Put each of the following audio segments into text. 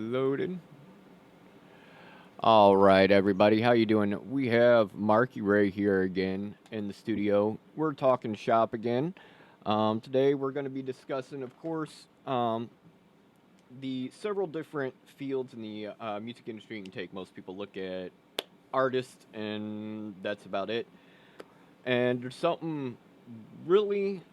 Loaded. All right, everybody, how you doing? We have Marky Ray here again in the studio. We're talking shop again. Today, we're going to be discussing, of course, the several different fields in the music industry you can take. Most people look at artists, and that's about it. And there's something really,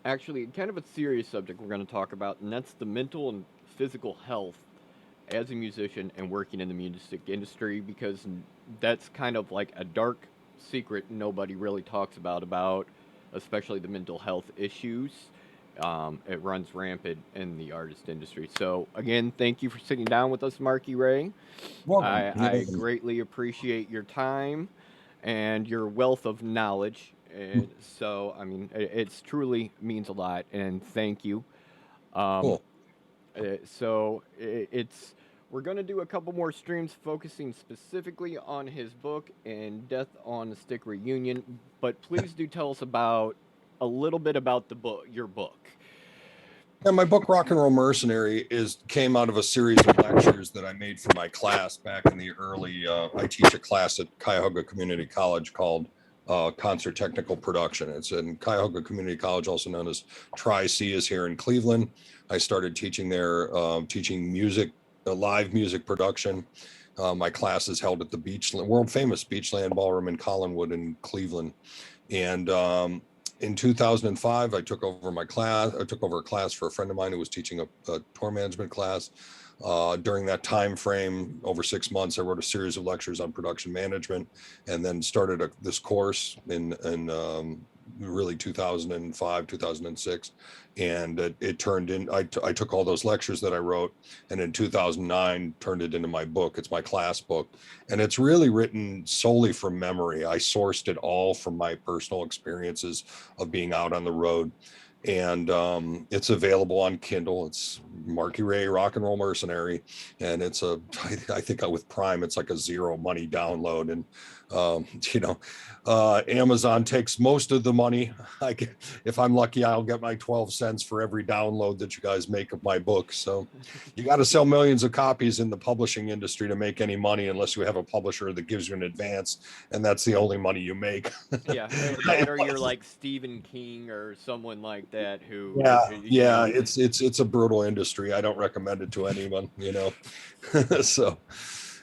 actually, kind of a serious subject we're going to talk about, and that's the mental and physical health as a musician and working in the music industry because that's kind of like a dark secret nobody really talks about especially the mental health issues. It runs rampant in the artist industry. So again, thank you for sitting down with us, Marky Ray. Welcome. I greatly appreciate your time and your wealth of knowledge. And so, I mean, it's truly means a lot, and thank you. Um, Cool. it's we're gonna do a couple more streams focusing specifically on his book and Death on the Stick reunion. But please do tell us about a little bit about the book, your book. Yeah, my book Rock and Roll Mercenary is came out of a series of lectures that I made for my class back in the early. I teach a class at Cuyahoga Community College called Concert Technical Production. It's in Cuyahoga Community College, also known as Tri-C, is here in Cleveland. I started teaching there, teaching music, live music production. My class is held at the world famous Beachland Ballroom in Collinwood in Cleveland. And in 2005, I took over my class. I took over a class for a friend of mine who was teaching a tour management class. During that time frame, over 6 months, I wrote a series of lectures on production management, and then started this course in really 2005, 2006, and it turned in. I took all those lectures that I wrote, and in 2009 turned it into my book. It's my class book, and it's really written solely from memory. I sourced it all from my personal experiences of being out on the road, and it's available on Kindle. It's Marky Ray Rock and Roll Mercenary, and it's I think with Prime it's like a zero money download, and um, you know Amazon takes most of the money. If I'm lucky, I'll get my 12 cents for every download that you guys make of my book. So you got to sell millions of copies in the publishing industry to make any money, unless you have a publisher that gives you an advance, and that's the only money you make. Yeah, that or you're like Stephen King or someone like that who, Yeah, you yeah, know, it's a brutal industry. I don't recommend it to anyone, So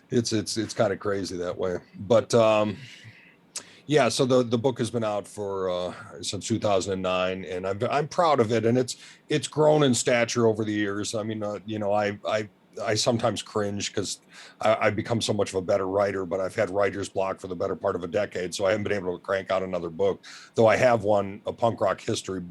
it's kind of crazy that way. But yeah, so the book has been out for since 2009, and I'm proud of it, and it's grown in stature over the years. I mean, I sometimes cringe because I've become so much of a better writer, but I've had writer's block for the better part of a decade, so I haven't been able to crank out another book. Though I have one, a punk rock history,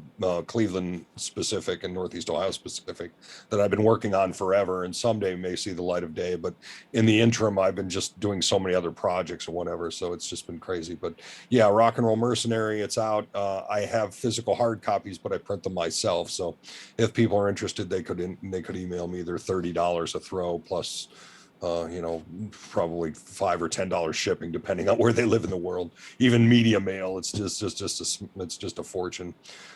Cleveland specific and Northeast Ohio specific, that I've been working on forever, and someday may see the light of day. But in the interim, I've been just doing so many other projects or whatever, so it's just been crazy. But yeah, Rock and Roll Mercenary, it's out. I have physical hard copies, but I print them myself. So if people are interested, they could email me. They're $30 a throw plus probably $5 or $10 shipping, depending on where they live in the world. Even media mail, it's just a fortune.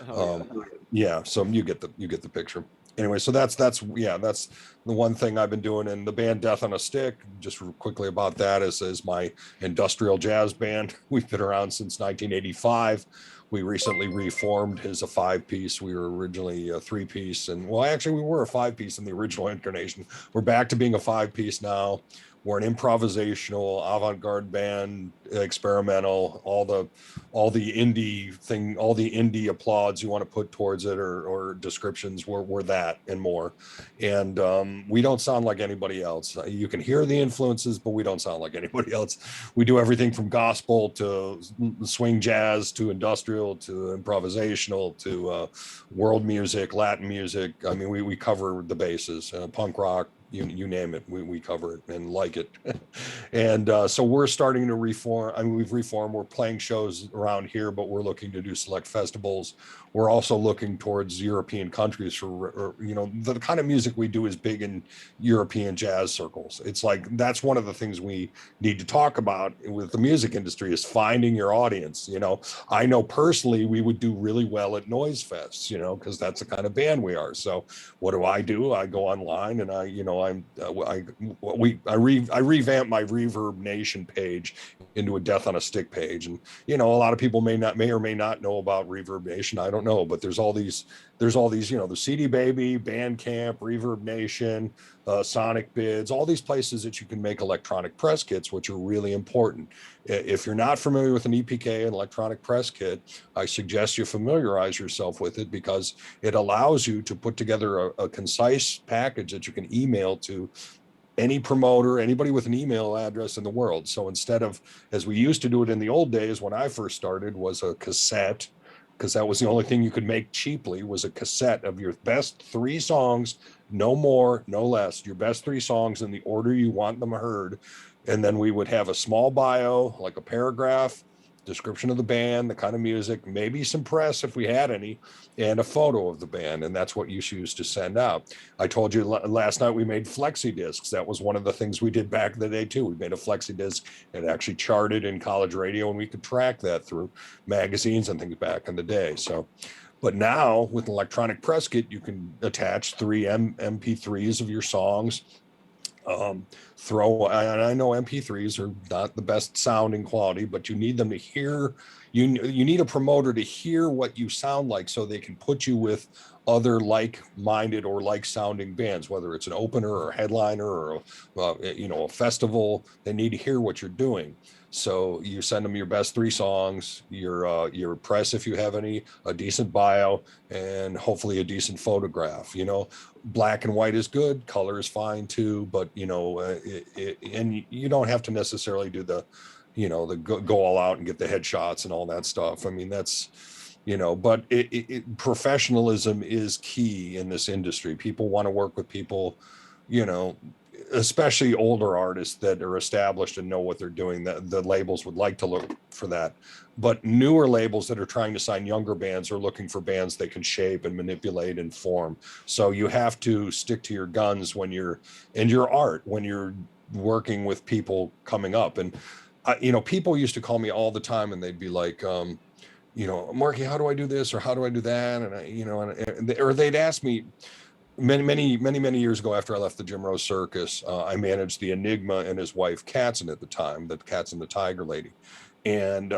oh yeah. Yeah, so you get the picture. Anyway, so that's the one thing I've been doing. And the band Death on a Stick, just quickly about that, is my industrial jazz band. We've been around since 1985. We recently reformed as a 5-piece. We were originally a 3-piece, and well, actually, we were a 5-piece in the original incarnation. We're back to being a 5-piece now. We're an improvisational, avant-garde band, experimental, all the indie thing, all the indie applauds you want to put towards it, or descriptions. We're that and more. And we don't sound like anybody else. You can hear the influences, but we don't sound like anybody else. We do everything from gospel to swing jazz to industrial to improvisational to world music, Latin music. I mean, we cover the bases. Punk rock, you name it, we cover it and like it. And so we're starting to reform. I mean, we've reformed. We're playing shows around here, but we're looking to do select festivals. We're also looking towards European countries for, the kind of music we do is big in European jazz circles. It's like, that's one of the things we need to talk about with the music industry is finding your audience. I know personally we would do really well at noise fests, because that's the kind of band we are. So what do? I go online and I revamp my Reverb Nation page into a Death on a Stick page. And a lot of people may or may not know about Reverb Nation. I don't know, but there's all these, the CD Baby, Bandcamp, Reverb Nation, Sonic Bids, all these places that you can make electronic press kits, which are really important. If you're not familiar with an EPK, an electronic press kit, I suggest you familiarize yourself with it because it allows you to put together a concise package that you can email to any promoter, anybody with an email address in the world. So instead of, as we used to do it in the old days when I first started, was a cassette, because that was the only thing you could make cheaply, was a cassette of your best 3 songs, no more, no less, your best 3 songs in the order you want them heard. And then we would have a small bio, like a paragraph, description of the band, the kind of music, maybe some press if we had any, and a photo of the band. And that's what you choose to send out. I told you last night we made flexi discs. That was one of the things we did back in the day too. We made a flexi disc. It actually charted in college radio and we could track that through magazines and things back in the day. So, but now with an electronic press kit, you can attach 3 MP3s of your songs. I know MP3s are not the best sounding quality, but you need them to hear, you need a promoter to hear what you sound like so they can put you with other like-minded or like-sounding bands, whether it's an opener or a headliner or a festival. They need to hear what you're doing. So you send them your best 3 songs, your press if you have any, a decent bio, and hopefully a decent photograph. Black and white is good, color is fine too, but and you don't have to necessarily do the go all out and get the headshots and all that stuff. I mean, that's but professionalism is key in this industry. People want to work with people, especially older artists that are established and know what they're doing. The labels would like to look for that, but newer labels that are trying to sign younger bands are looking for bands they can shape and manipulate and form. So you have to stick to your guns when you're in your art, when you're working with people coming up. And people used to call me all the time and they'd be like, Marky, how do I do this or how do I do that? And or they'd ask me. Many years ago, after I left the Jim Rose Circus, I managed the Enigma and his wife Katzen at the time, the Cats and the Tiger Lady, and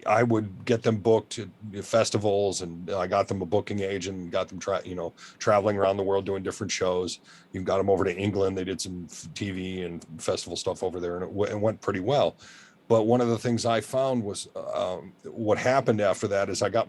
I would get them booked at festivals, and I got them a booking agent, and got them traveling around the world doing different shows. You got them over to England. They did some TV and festival stuff over there, and it went pretty well. But one of the things I found was what happened after that is I got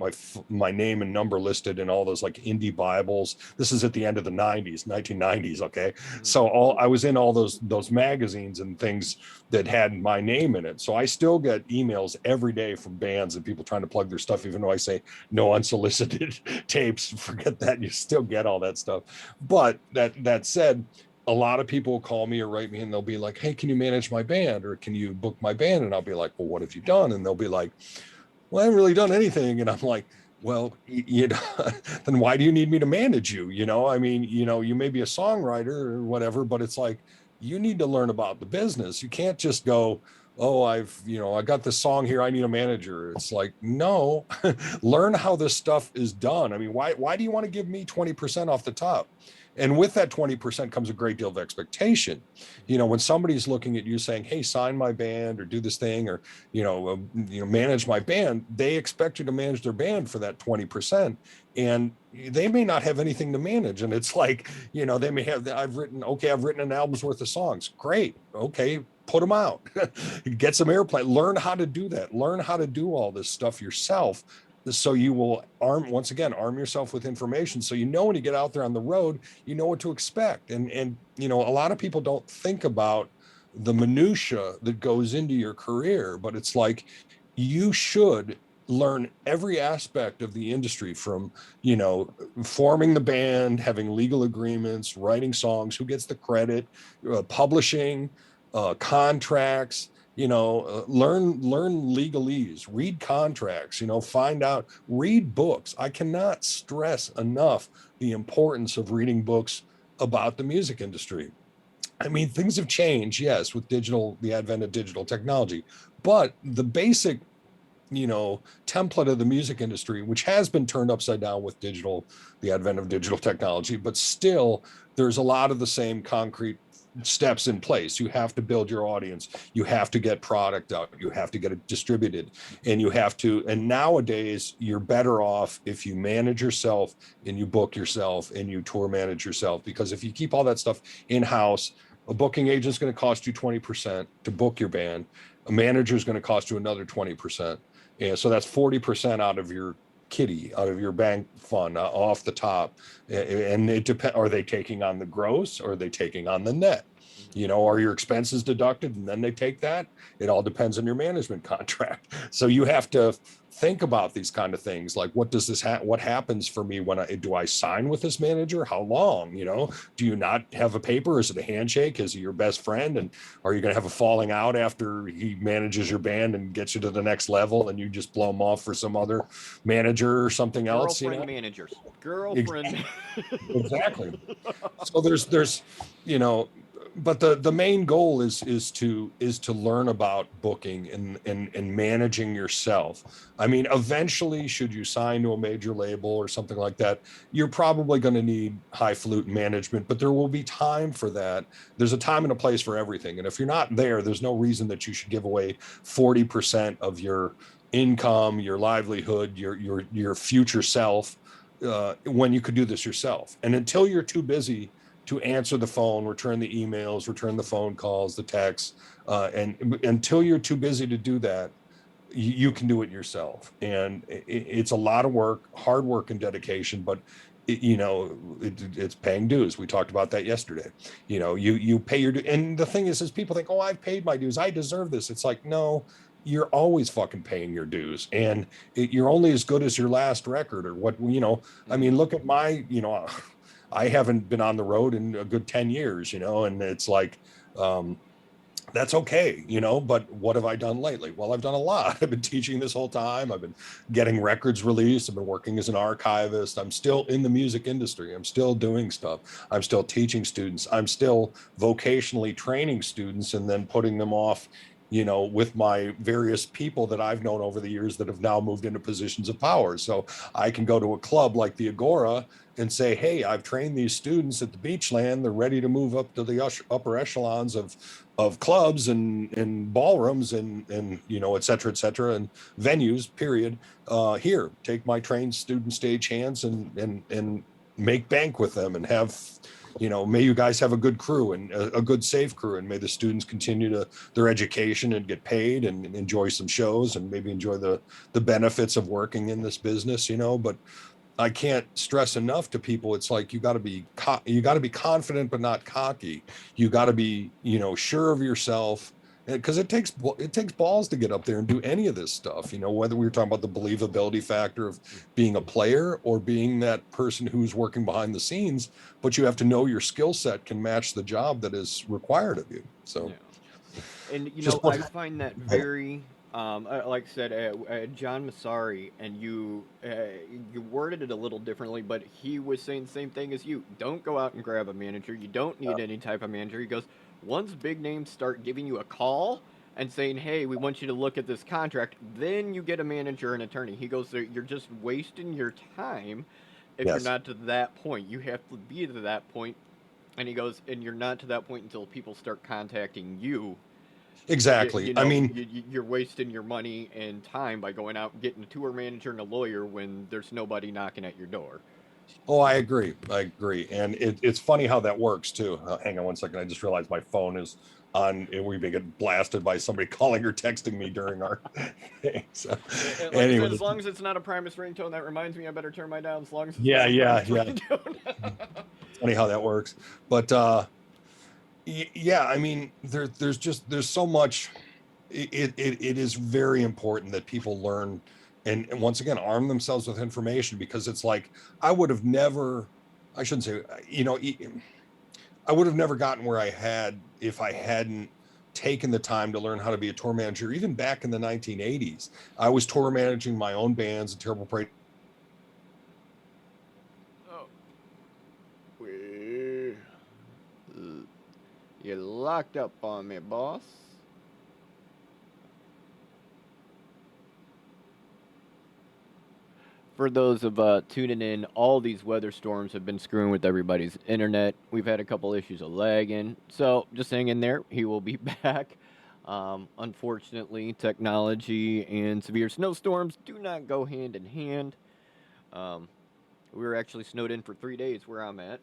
my name and number listed in all those like indie Bibles. This is at the end of the 1990s. Okay. Mm-hmm. So I was in all those magazines and things that had my name in it. So I still get emails every day from bands and people trying to plug their stuff, even though I say no unsolicited tapes. Forget that. You still get all that stuff. But that said, a lot of people will call me or write me and they'll be like, hey, can you manage my band or can you book my band? And I'll be like, well, what have you done? And they'll be like, well, I haven't really done anything. And I'm like, well, then why do you need me to manage you? I mean, you may be a songwriter or whatever, but it's like, you need to learn about the business. You can't just go, oh, I got this song here, I need a manager. It's like, no, learn how this stuff is done. I mean, why do you want to give me 20% off the top? And with that 20% comes a great deal of expectation. When somebody's looking at you saying, hey, sign my band or do this thing or, manage my band, they expect you to manage their band for that 20%. And they may not have anything to manage. And it's like, they may have, I've written an album's worth of songs. Great. Okay. Put them out, get some airplay, learn how to do that. Learn how to do all this stuff yourself. So you will arm yourself with information. So, when you get out there on the road, you know what to expect. And a lot of people don't think about the minutia that goes into your career, but it's like, you should learn every aspect of the industry, from, forming the band, having legal agreements, writing songs, who gets the credit, publishing, contracts, learn legalese, read contracts, find out, read books. I cannot stress enough the importance of reading books about the music industry. I mean, things have changed, yes, with the advent of digital technology, but the basic, template of the music industry, which has been turned upside down with the advent of digital technology, but still there's a lot of the same concrete steps in place. You have to build your audience, you have to get product out, you have to get it distributed, and nowadays you're better off if you manage yourself and you book yourself and you tour manage yourself, because if you keep all that stuff in house, a booking agent is going to cost you 20% to book your band. A manager is going to cost you another 20%. And so that's 40% out of your kitty, out of your bank fund, off the top. And it depends, are they taking on the gross, or are they taking on the net? Are your expenses deducted and then they take that? It all depends on your management contract. So you have to think about these kind of things, like, what does this what happens for me when I sign with this manager? How long? Do you not have a paper? Is it a handshake? Is he your best friend? And are you going to have a falling out after he manages your band and gets you to the next level, and you just blow him off for some other manager or something else? Girlfriend managers. Girlfriend. Exactly. So there's but the main goal is to learn about booking and managing yourself. I mean, eventually, should you sign to a major label or something like that, you're probably going to need highfalutin management, but there will be time for that. There's a time and a place for everything, and if you're not there, there's no reason that you should give away 40% of your income, your livelihood, your future self, when you could do this yourself. And until you're too busy to answer the phone, return the emails, return the phone calls, the texts, and until you're too busy to do that, you can do it yourself. And it's a lot of work, hard work and dedication, but it's paying dues. We talked about that yesterday. You pay your dues. And the thing is people think, oh, I've paid my dues, I deserve this. It's like, no, you're always fucking paying your dues, and you're only as good as your last record, or what. I mean, look at my, I haven't been on the road in a good 10 years, and it's like, that's okay, but what have I done lately? Well, I've done a lot. I've been teaching this whole time. I've been getting records released. I've been working as an archivist. I'm still in the music industry. I'm still doing stuff. I'm still teaching students. I'm still vocationally training students and then putting them off, with my various people that I've known over the years that have now moved into positions of power. So I can go to a club like the Agora and say, hey, I've trained these students at the Beachland. They're ready to move up to the upper echelons of clubs and ballrooms and et cetera, and venues, period. Here, take my trained student stage hands and make bank with them, and have, may you guys have a good crew, and a good, safe crew, and may the students continue their education and get paid and enjoy some shows, and maybe enjoy the benefits of working in this business, but I can't stress enough to people. It's like, you got to be confident, but not cocky. You got to be, sure of yourself, because it takes balls to get up there and do any of this stuff. Whether we were talking about the believability factor of being a player or being that person who's working behind the scenes, but you have to know your skill set can match the job that is required of you. So, Yeah. And I I find that very, like I said, John Massari, and you worded it a little differently, but he was saying the same thing as you. Don't go out and grab a manager. You don't need any type of manager. He goes, once big names start giving you a call and saying, hey, we want you to look at this contract, then you get a manager and attorney. He goes, you're just wasting your time if you're yes, not to that point. You have to be to that point. And he goes, and you're not to that point until people start contacting you. exactly. I mean, You're wasting your money and time by going out and getting a tour manager and a lawyer when there's nobody knocking at your door. oh, I agree. I agree. And it's funny how that works too. Hang on one second. I just realized my phone is on, and we may get blasted by somebody calling or texting me during our thing. So And like I said, anyway, as long as it's not a Primus ringtone, that reminds me I better turn mine down. As long as it's yeah, not a yeah, Primus yeah. ringtone. Funny how that works. But yeah, I mean, there's so much. It is very important that people learn and once again arm themselves with information, because it's like I would have never, I shouldn't say, I would have never gotten where I had if I hadn't taken the time to learn how to be a tour manager. Even back in the 1980s, I was tour managing my own bands and Terrible Parade. Oh, we you locked up on me, boss. For those of tuning in, all these weather storms have been screwing with everybody's internet. We've had a couple issues of lagging, so just hang in there. He will be back. Unfortunately, technology and severe snowstorms do not go hand in hand. Um, we were actually snowed in for 3 days where I'm at.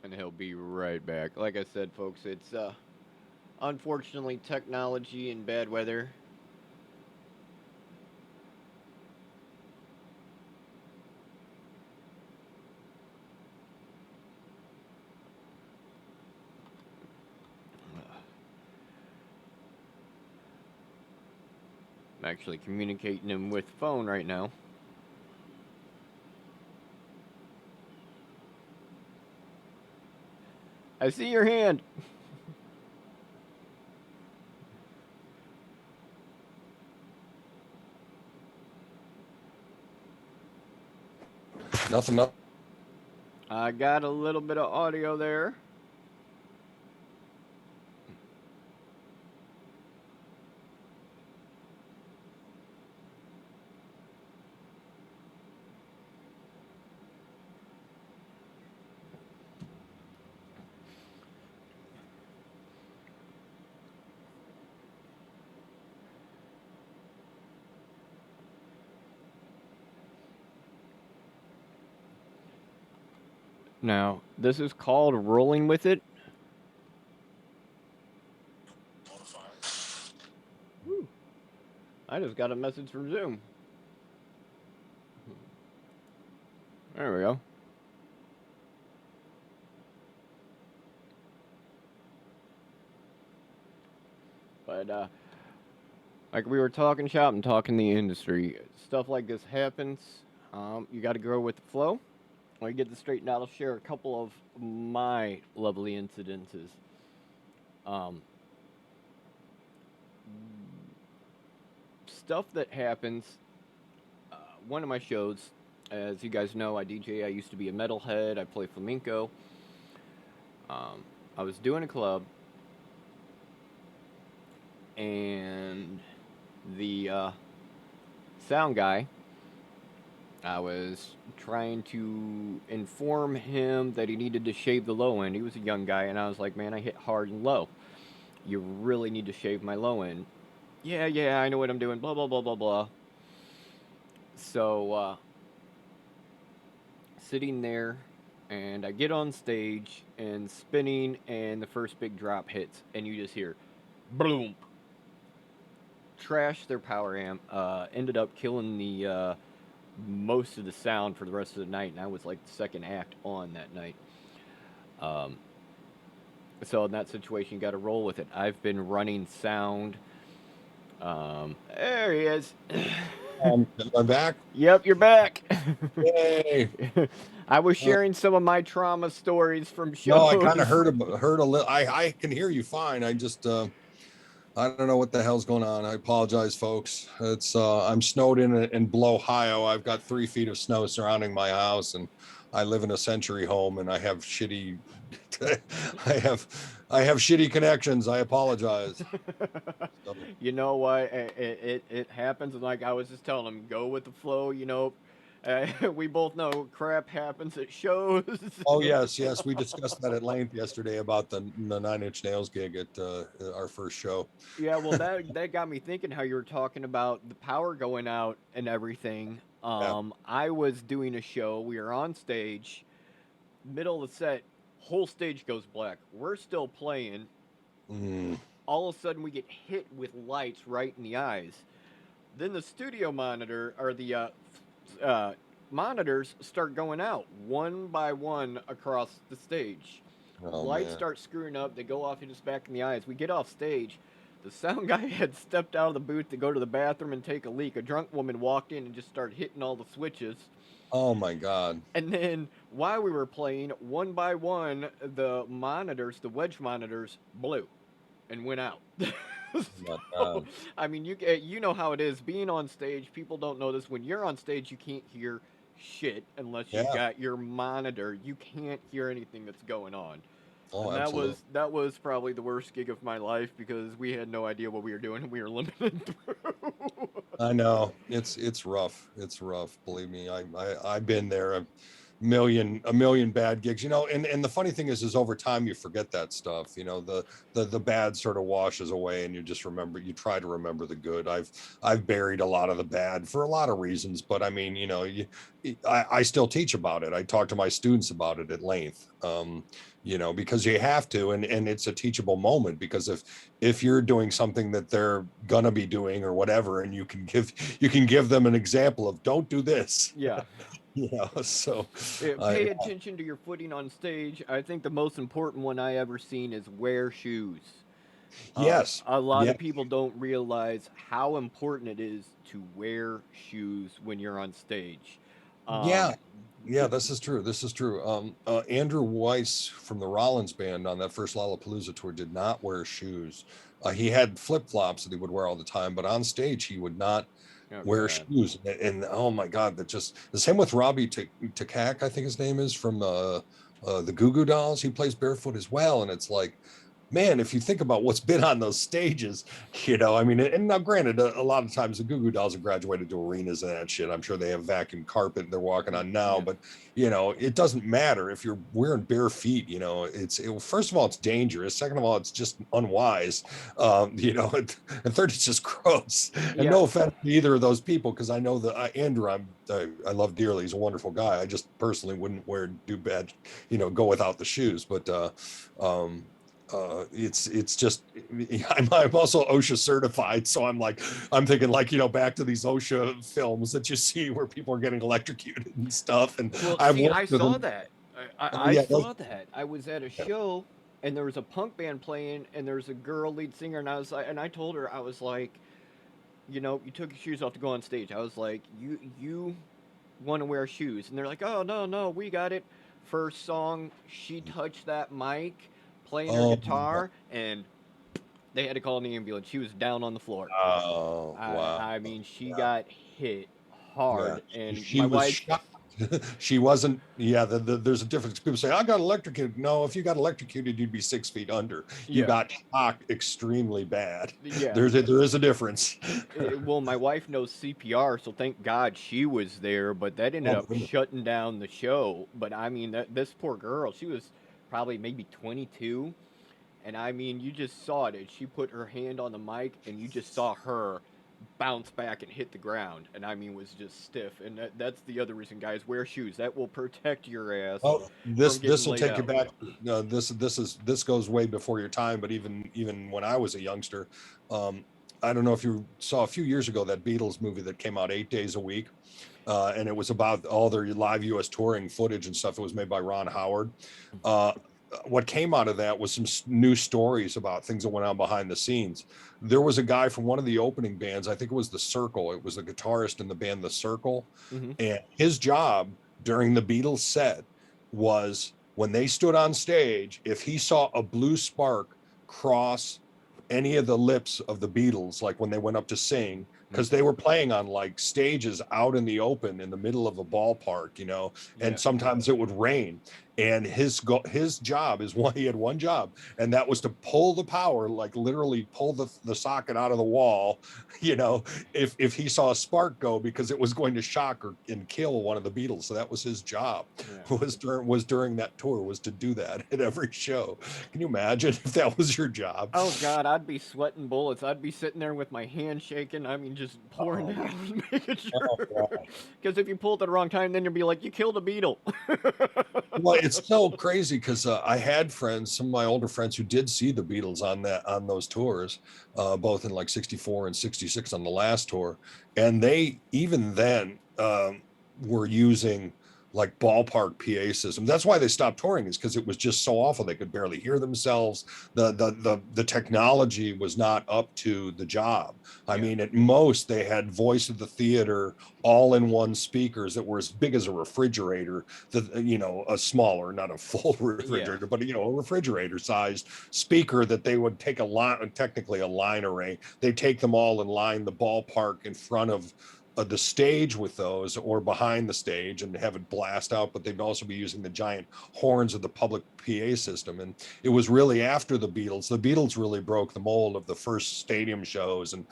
And he'll be right back. Like I said, folks, it's unfortunately technology and bad weather. I'm actually communicating him with phone right now. I see your hand. Nothing up. I got a little bit of audio there. Now, this is called rolling with it. Whew. I just got a message from Zoom. There we go. But like we were talking shop and talking the industry, stuff like this happens. You got to go with the flow. When I get this straightened out, I'll share a couple of my lovely incidences. Um, Stuff that happens. One of my shows, as you guys know, I DJ. I used to be a metalhead. I play flamenco. I was doing a club, and the sound guy, I was trying to inform him that he needed to shave the low end. He was a young guy, and I was like, man, I hit hard and low. You really need to shave my low end. Yeah, yeah, I know what I'm doing. Blah, blah, blah, blah, blah. So, sitting there, and I get on stage and spinning, and the first big drop hits, and you just hear boom. Trash their power amp. Ended up killing the most of the sound for the rest of the night, and I was like the second act on that night. Um, so in that situation, you got to roll with it. I've been running sound. There he is. I'm back. Yep, you're back. Yay. I was Uh, sharing some of my trauma stories from no, shows. I kind of heard a little. I can hear you fine. I just I don't know what the hell's going on. I apologize, folks. It's I'm snowed in Below, Ohio. I've got 3 feet of snow surrounding my house, and I live in a century home, and I have shitty, I have shitty connections. I apologize. So, You know what? It happens. And like I was just telling him, go with the flow. We both know crap happens at shows. oh yes, we discussed that at length yesterday about the Nine Inch Nails gig at our first show. Yeah, well, that got me thinking how you were talking about the power going out and everything. Yeah. I was doing a show. We were on stage, middle of the set, whole stage goes black. We're still playing. Mm. All of a sudden, we get hit with lights right in the eyes. Then the studio monitor or the uh, monitors start going out one by one across the stage. Oh Lights man. start screwing up. They go off in his back in the eyes. We get off stage. The sound guy had stepped out of the booth to go to the bathroom and take a leak. A drunk woman walked in and just started hitting all the switches. Oh my God. And then while we were playing, one by one, the monitors, the wedge monitors, blew and went out. Oh my So, God. I mean, you know how it is being on stage. People don't know this. When you're on stage, you can't hear shit unless you've Yeah. got your monitor. You can't hear anything that's going on. Oh, And absolutely. that was probably the worst gig of my life because we had no idea what we were doing and we were limited through. I know it's rough. It's rough. Believe me. I've been there a million bad gigs, and the funny thing is over time you forget that stuff, the bad sort of washes away and you try to remember the good. I've buried a lot of the bad for a lot of reasons, but I mean, I still teach about it. I talk to my students about it at length, because you have to, and it's a teachable moment, because if you're doing something that they're gonna be doing or whatever, and you can give them an example of don't do this. Yeah. So I, Pay attention to your footing on stage. I think the most important one I ever seen is wear shoes. yes, A lot yeah, of people don't realize how important it is to wear shoes when you're on stage. yeah, Um, yeah, the, this is true. This is true. Andrew Weiss from the Rollins band on that first Lollapalooza tour did not wear shoes. He had flip-flops that he would wear all the time, but on stage he would not oh wear God. shoes. And oh my God, that just the same with Robbie Takak, I think his name is, from the Goo Goo Dolls. He plays barefoot as well, and it's like, man, if you think about what's been on those stages, I mean, and now granted, a lot of times the Goo Goo Dolls have graduated to arenas and that shit. I'm sure they have vacuum carpet they're walking on now, Yeah. but it doesn't matter if you're wearing bare feet. First of all, it's dangerous. Second of all, it's just unwise. And third, it's just gross. And Yeah. no offense to either of those people, because I know that Andrew, I love dearly. He's a wonderful guy. I just personally wouldn't do bad, go without the shoes, but um, it's just I'm also OSHA certified, so I'm thinking like back to these OSHA films that you see where people are getting electrocuted and stuff, and Well, I've see, I worked with saw them. that. Oh I yeah, saw that. I was at a show, and there was a punk band playing, and there was a girl lead singer, and I told her, I was like, you took your shoes off to go on stage. I was like, you want to wear shoes, and they're like, oh no no, we got it. First song, she touched that mic, playing her oh my God. guitar, and they had to call an ambulance. She was down on the floor. Oh wow. I mean, she Yeah, got hit yeah. hard, and She my was wife. shocked. She wasn't. Yeah, there's a difference. People say I got electrocuted. No, if you got electrocuted, you'd be 6 feet under. You Yeah, got shocked extremely bad. yeah. There is a difference. Well, my wife knows CPR, so thank God she was there. But that ended Oh up goodness. shutting down the show. But I mean, this poor girl, she was probably maybe 22, and I mean, you just saw it. And she put her hand on the mic, and you just saw her bounce back and hit the ground. And I mean, was just stiff. And that's the other reason, guys, wear shoes. That will protect your ass Oh, from this getting will laid take you out. back. This goes way before your time, but even when I was a youngster, um, I don't know if you saw a few years ago that Beatles movie that came out 8 days a week, and it was about all their live U.S. touring footage and stuff. It was made by Ron Howard. Uh, what came out of that was some new stories about things that went on behind the scenes. There was a guy from one of the opening bands, I think it was The Circle. It was the guitarist in the band The Circle, Hmm. and his job during the Beatles set was when they stood on stage, if he saw a blue spark cross any of the lips of the Beatles, like when they went up to sing, because they were playing on like stages out in the open in the middle of a ballpark, and Yeah. sometimes it would rain. And his job is he had one job, and that was to pull the power, like literally pull the socket out of the wall, you know, if he saw a spark go, because it was going to shock and kill one of the Beatles. So that was his job, Yeah. was during that tour, was to do that at every show. Can you imagine if that was your job? Oh God, I'd be sweating bullets. I'd be sitting there with my hand shaking. I mean, just pouring Oh, down, making oh, sure. God. Because if you pull it at the wrong time, then you'll be like, you killed a beetle. Well, it's so crazy because I had friends, some of my older friends, who did see the Beatles on those tours, both in like '64 and '66 on the last tour, and they even then were using like ballpark PA systems. That's why they stopped touring, is because it was just so awful. They could barely hear themselves. The technology was not up to the job. I Yeah. mean, at most they had voice of the theater all-in-one speakers that were as big as a refrigerator, a smaller, not a full Yeah. refrigerator, but a refrigerator sized speaker that they would take a line, technically a line array. They take them all and line the ballpark in front of the stage with those, or behind the stage, and have it blast out. But they'd also be using the giant horns of the public PA system. And it was really after the Beatles. The Beatles really broke the mold of the first stadium shows, and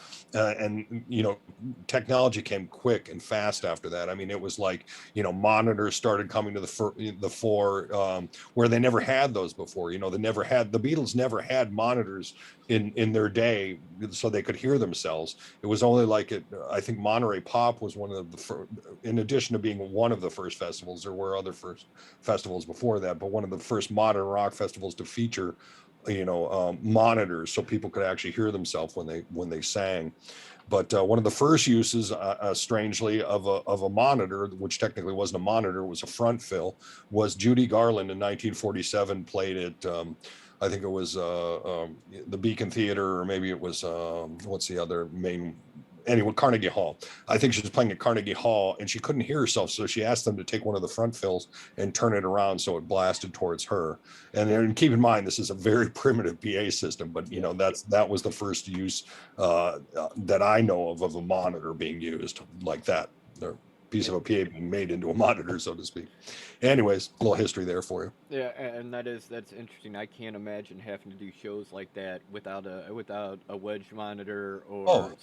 technology came quick and fast after that. I mean, it was like, monitors started coming to the fore, where they never had those before. The Beatles never had monitors in their day, so they could hear themselves. It was only like I think Monterey Pop was one of the in addition to being one of the first festivals, there were other first festivals before that, but one of the first modern rock festivals to feature monitors, so people could actually hear themselves when they sang. But one of the first uses, strangely, of a monitor, which technically wasn't a monitor, it was a front fill, was Judy Garland in 1947 played at, I think it was the Beacon Theater, or maybe it was, what's the other main, anyway, Carnegie Hall. I think she was playing at Carnegie Hall, and she couldn't hear herself, so she asked them to take one of the front fills and turn it around so it blasted towards her. And keep in mind, this is a very primitive PA system, but Yeah. that was the first use that I know of a monitor being used like that. A piece of a PA being made into a monitor, so to speak. Anyways, a little history there for you. Yeah, and that's interesting. I can't imagine having to do shows like that without a wedge monitor or Oh,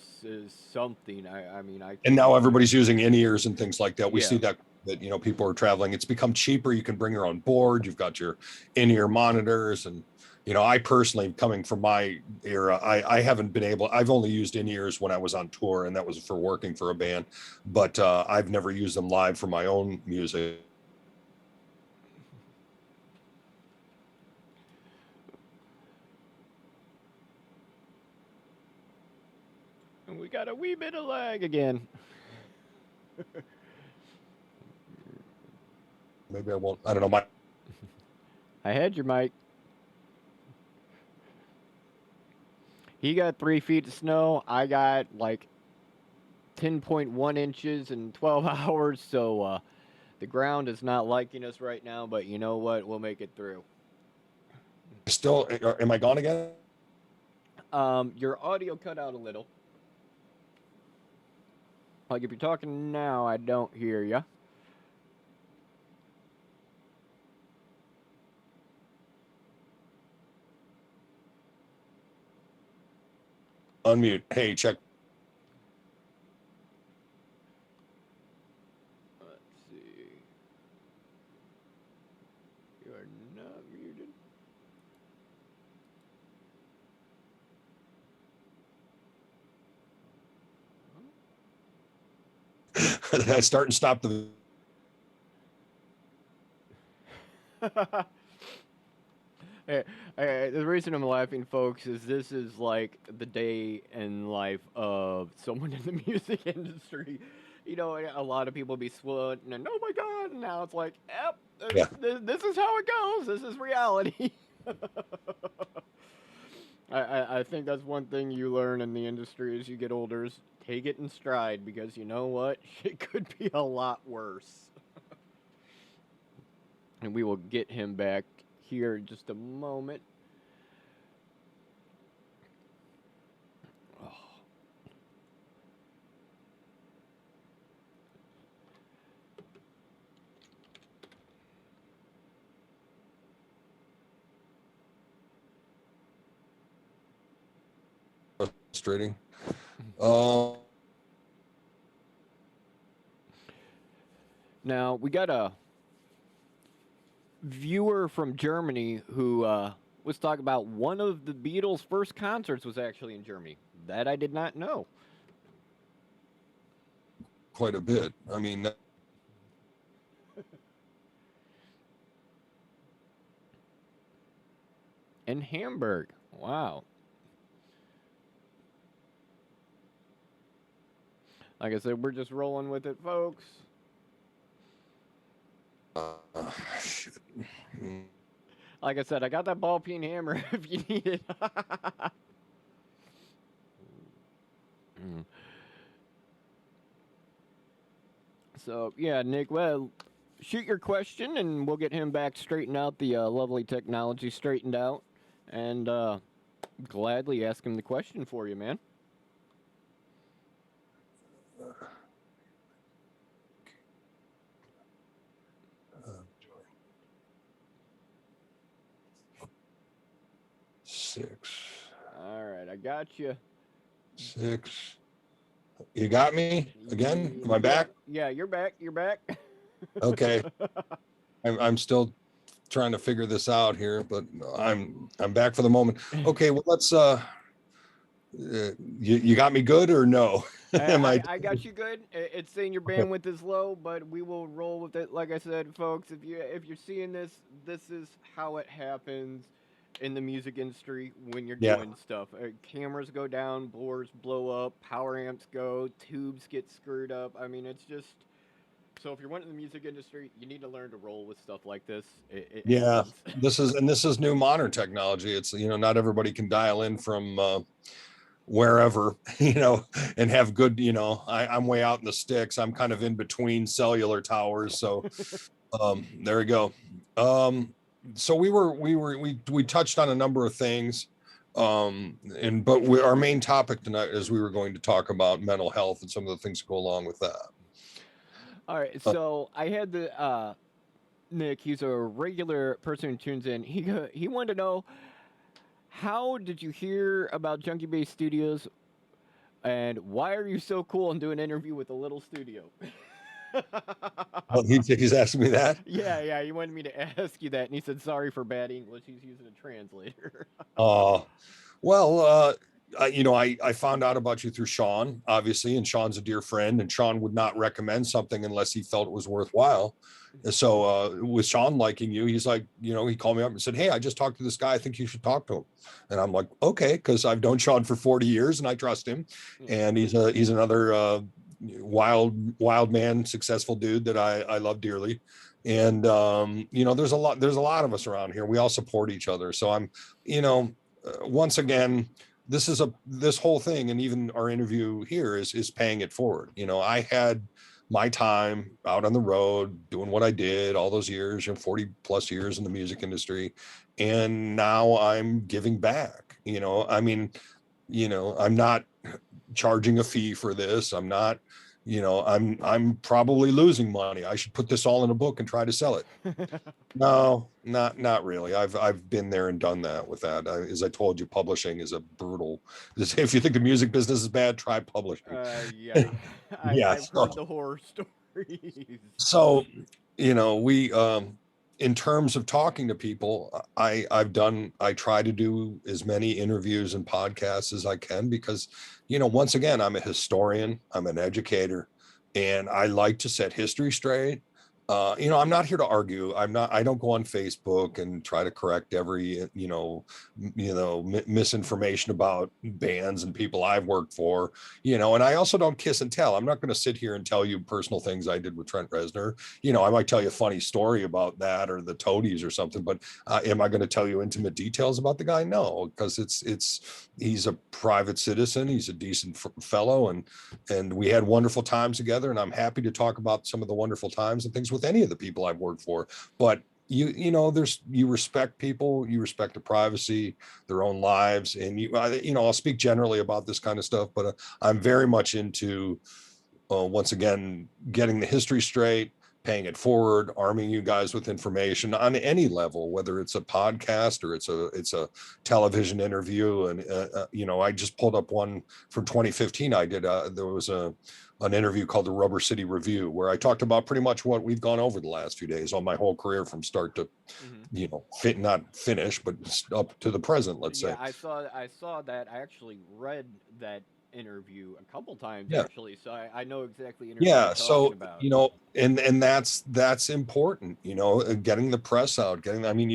something. I mean, I and can't. now everybody's using in-ears and things like that. We see Yeah. that people are traveling. It's become cheaper. You can bring your own board. You've got your in-ear monitors, and I personally, coming from my era, I haven't been able. I've only used in-ears when I was on tour, and that was for working for a band. But I've never used them live for my own music. And we got a wee bit of lag again. Maybe I won't. I don't know. My I had your mic. He got 3 feet of snow. I got like 10.1 inches in 12 hours. So the ground is not liking us right now. But you know what? We'll make it through. still. Am I gone again? Your audio cut out a little. Like if you're talking now, I don't hear you. Unmute. Hey, check. Let's see. You are not muted. I start and stop the. The reason I'm laughing, folks, is this is like the day in life of someone in the music industry. A lot of people be sweating and oh my god, and now it's like, yep, Yeah. this is how it goes. This is reality. I think that's one thing you learn in the industry as you get older is take it in stride because you know what? It could be a lot worse. And we will get him back here in just a moment. Oh. Frustrating. Now, we got a viewer from Germany who was talking about one of the Beatles' first concerts was actually in Germany. That I did not know. quite a bit. I mean, In Hamburg. Wow. Like I said, we're just rolling with it, folks. shit. Mm. Like I said, I got that ball peen hammer if you need it. Mm. So, yeah, Nick, well, shoot your question and we'll get him back straightened out, the lovely technology straightened out, and gladly ask him the question for you, man. 6, All right, I got you. 6. You got me again? Am I back? Yeah, you're back. You're back. Okay. I'm still trying to figure this out here, but I'm back for the moment. Okay, well let's you got me good or no? Am I got you good. It's saying your okay? bandwidth is low, but we will roll with it. Like I said, folks, if you're seeing this, this is how it happens in the music industry when you're Yeah. doing stuff. Cameras go down, blowers blow up, power amps go, tubes get screwed up. I mean, it's just so if you're one in the music industry, you need to learn to roll with stuff like this. It Yeah. happens. This is new modern technology. It's, not everybody can dial in from wherever, and have good, I'm way out in the sticks. I'm kind of in between cellular towers. So there we go. So we touched on a number of things. Our main topic tonight is we were going to talk about mental health and some of the things that go along with that. All right, Uh, so I had the Nick. He's a regular person who tunes in. He wanted to know, how did you hear about Junkie Bay Studios, and why are you so cool and do an interview with a little studio? well, he's asking me that. Yeah, he wanted me to ask you that, and he said sorry for bad English. He's using a translator. Uh, well, I found out about you through Sean, obviously, and Sean's a dear friend, and Sean would not recommend something unless he felt it was worthwhile. And so, with Sean liking you, he's like, he called me up and said, "Hey, I just talked to this guy. I think you should talk to him." And I'm like, "Okay," because I've known Sean for 40 years and I trust him, and he's another wild man, successful dude that I love dearly. And there's a lot of us around here. We all support each other. So I'm, once again, this whole thing, and even our interview here is paying it forward. I had my time out on the road doing what I did all those years, 40 plus years in the music industry, and now I'm giving back. I mean, I'm not charging a fee for this. I'm not, I'm probably losing money. I should put this all in a book and try to sell it. No, not really. I've been there and done that with that. As I told you, publishing is a brutal. If you think the music business is bad, try publishing. Yeah, Yeah. I've heard the horror stories. So, we in terms of talking to people, I try to do as many interviews and podcasts as I can because, once again, I'm a historian, I'm an educator, and I like to set history straight. I'm not here to argue. I don't go on Facebook and try to correct every, misinformation about bands and people I've worked for, and I also don't kiss and tell. I'm not going to sit here and tell you personal things I did with Trent Reznor. I might tell you a funny story about that or the Toadies or something, but am I going to tell you intimate details about the guy? No, because he's a private citizen. He's a decent fellow, and we had wonderful times together, and I'm happy to talk about some of the wonderful times and things with any of the people I've worked for. But you respect people, you respect the privacy, their own lives, and I'll speak generally about this kind of stuff, but I'm very much into once again getting the history straight, paying it forward, arming you guys with information on any level, whether it's a podcast or it's a television interview. And I just pulled up one from 2015. I did there was an interview called the Rubber City Review, where I talked about pretty much what we've gone over the last few days on my whole career from start to not finish, but up to the present, let's say. I saw that. I actually read that interview a couple times Yeah. actually, so I know exactly interview you're Yeah, talking so about. you know, and that's important, you know, getting the press out, getting. I mean,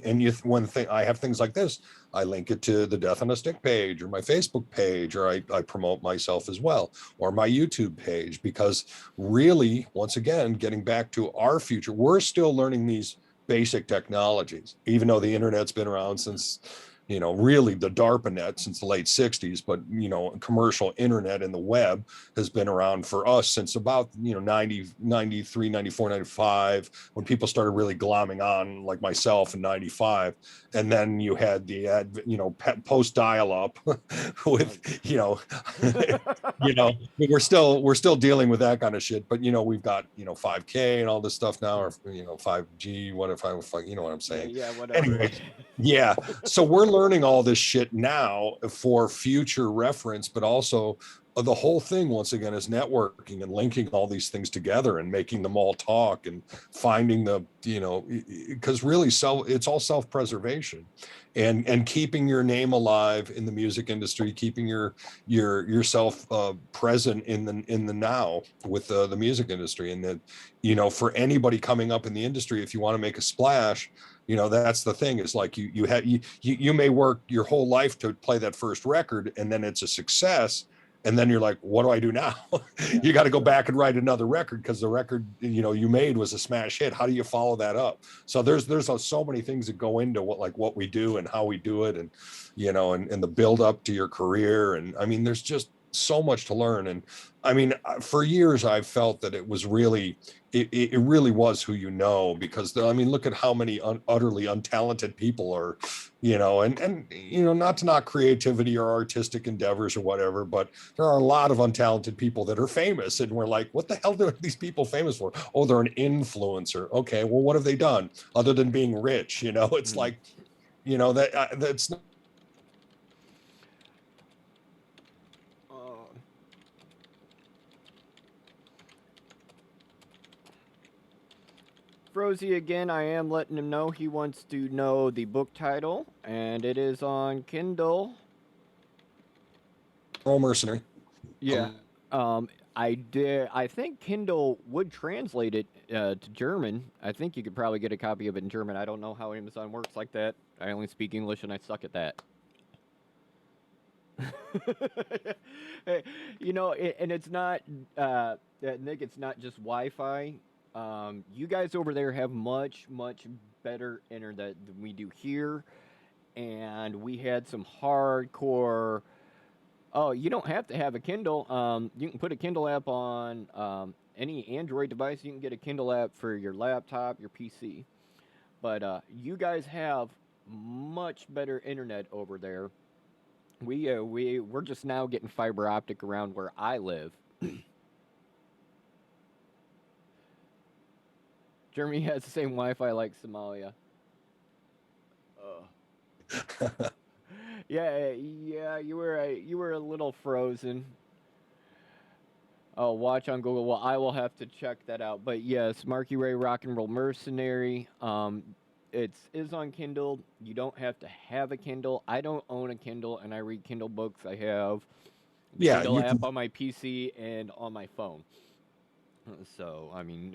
and you one thing I have things like this. I link it to the Death on a Stick page or my Facebook page, or I promote myself as well, or my YouTube page, because really, once again, getting back to our future, we're still learning these basic technologies, even though the internet's been around since, you know, really the DARPA net since the late 60s, but you know, commercial internet and the web has been around for us since about, you know, 90, 93, 94, 95, when people started really glomming on, like myself, in 95. And then you had the you know, post dial up with, you know, you know, we're still dealing with that kind of shit, but you know, we've got, you know, 5K and all this stuff now, or you know, 5G, what if you know what I'm Yeah, saying. yeah, whatever. Anyway, yeah, so we're learning all this shit now for future reference, but also the whole thing, once again, is networking and linking all these things together and making them all talk and finding the, you know, because really it's all self-preservation, and keeping your name alive in the music industry, keeping yourself present in the now with the music industry. And that, you know, for anybody coming up in the industry, if you want to make a splash, you know, that's the thing, is like you may work your whole life to play that first record, and then it's a success, and then you're like, what do I do now? Yeah. You got to go back and write another record because the record, you know, you made was a smash hit. How do you follow that up? So there's so many things that go into what we do and how we do it, and you know, and the build up to your career. And I mean, there's just so much to learn. And I mean, for years I've felt that it was really, it really was who you know, because I mean, look at how many utterly untalented people are, you know, and you know, not to knock creativity or artistic endeavors or whatever, but there are a lot of untalented people that are famous, and we're like, what the hell are these people famous for? Oh, they're an influencer. Okay, well, what have they done other than being rich? You know, it's Mm. like, you know, that's Uh, Frozy again, I am letting him know he wants to know the book title, and it is on Kindle. Roll Mercenary. Yeah. Um, I did. I think Kindle would translate it to German. I think you could probably get a copy of it in German. I don't know how Amazon works like that. I only speak English, and I suck at that. Hey, you know, and it's not, Nick. It's not just Wi-Fi. You guys over there have much, much better internet than we do here, and we had some hardcore. Oh, you don't have to have a Kindle. You can put a Kindle app on any Android device. You can get a Kindle app for your laptop, your PC. But you guys have much better internet over there. We're just now getting fiber optic around where I live. Germany has the same Wi-Fi like Somalia. Yeah, yeah, you were a little frozen. Oh, watch on Google. Well, I will have to check that out. But yes, Marky Ray Rock and Roll Mercenary. It's is on Kindle. You don't have to have a Kindle. I don't own a Kindle, and I read Kindle books. I have the Yeah, Kindle you app can. on my PC and on my phone. So I mean,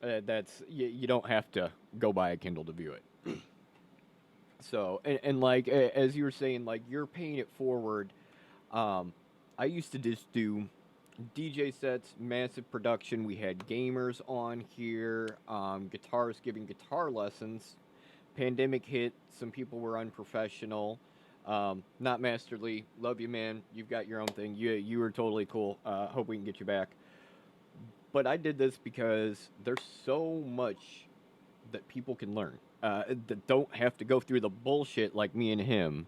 that's you don't have to go buy a Kindle to view it. So and like as you were saying, like you're paying it forward. Um, I used to just do DJ sets, massive production. We had gamers on here, guitarists giving guitar lessons. Pandemic hit. Some people were unprofessional. Not Masterly. Love you, man. You've got your own thing. You were totally cool. Hope we can get you back. But I did this because there's so much that people can learn that don't have to go through the bullshit like me and him.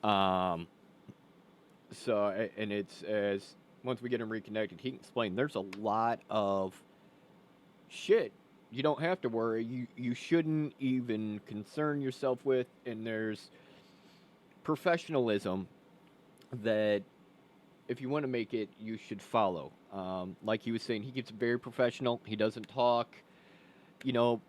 Um, and it's as once we get him reconnected, he can explain. There's a lot of shit you don't have to worry. You shouldn't even concern yourself with, and there's professionalism that if you want to make it, you should follow. Like he was saying, he gets very professional. He doesn't talk.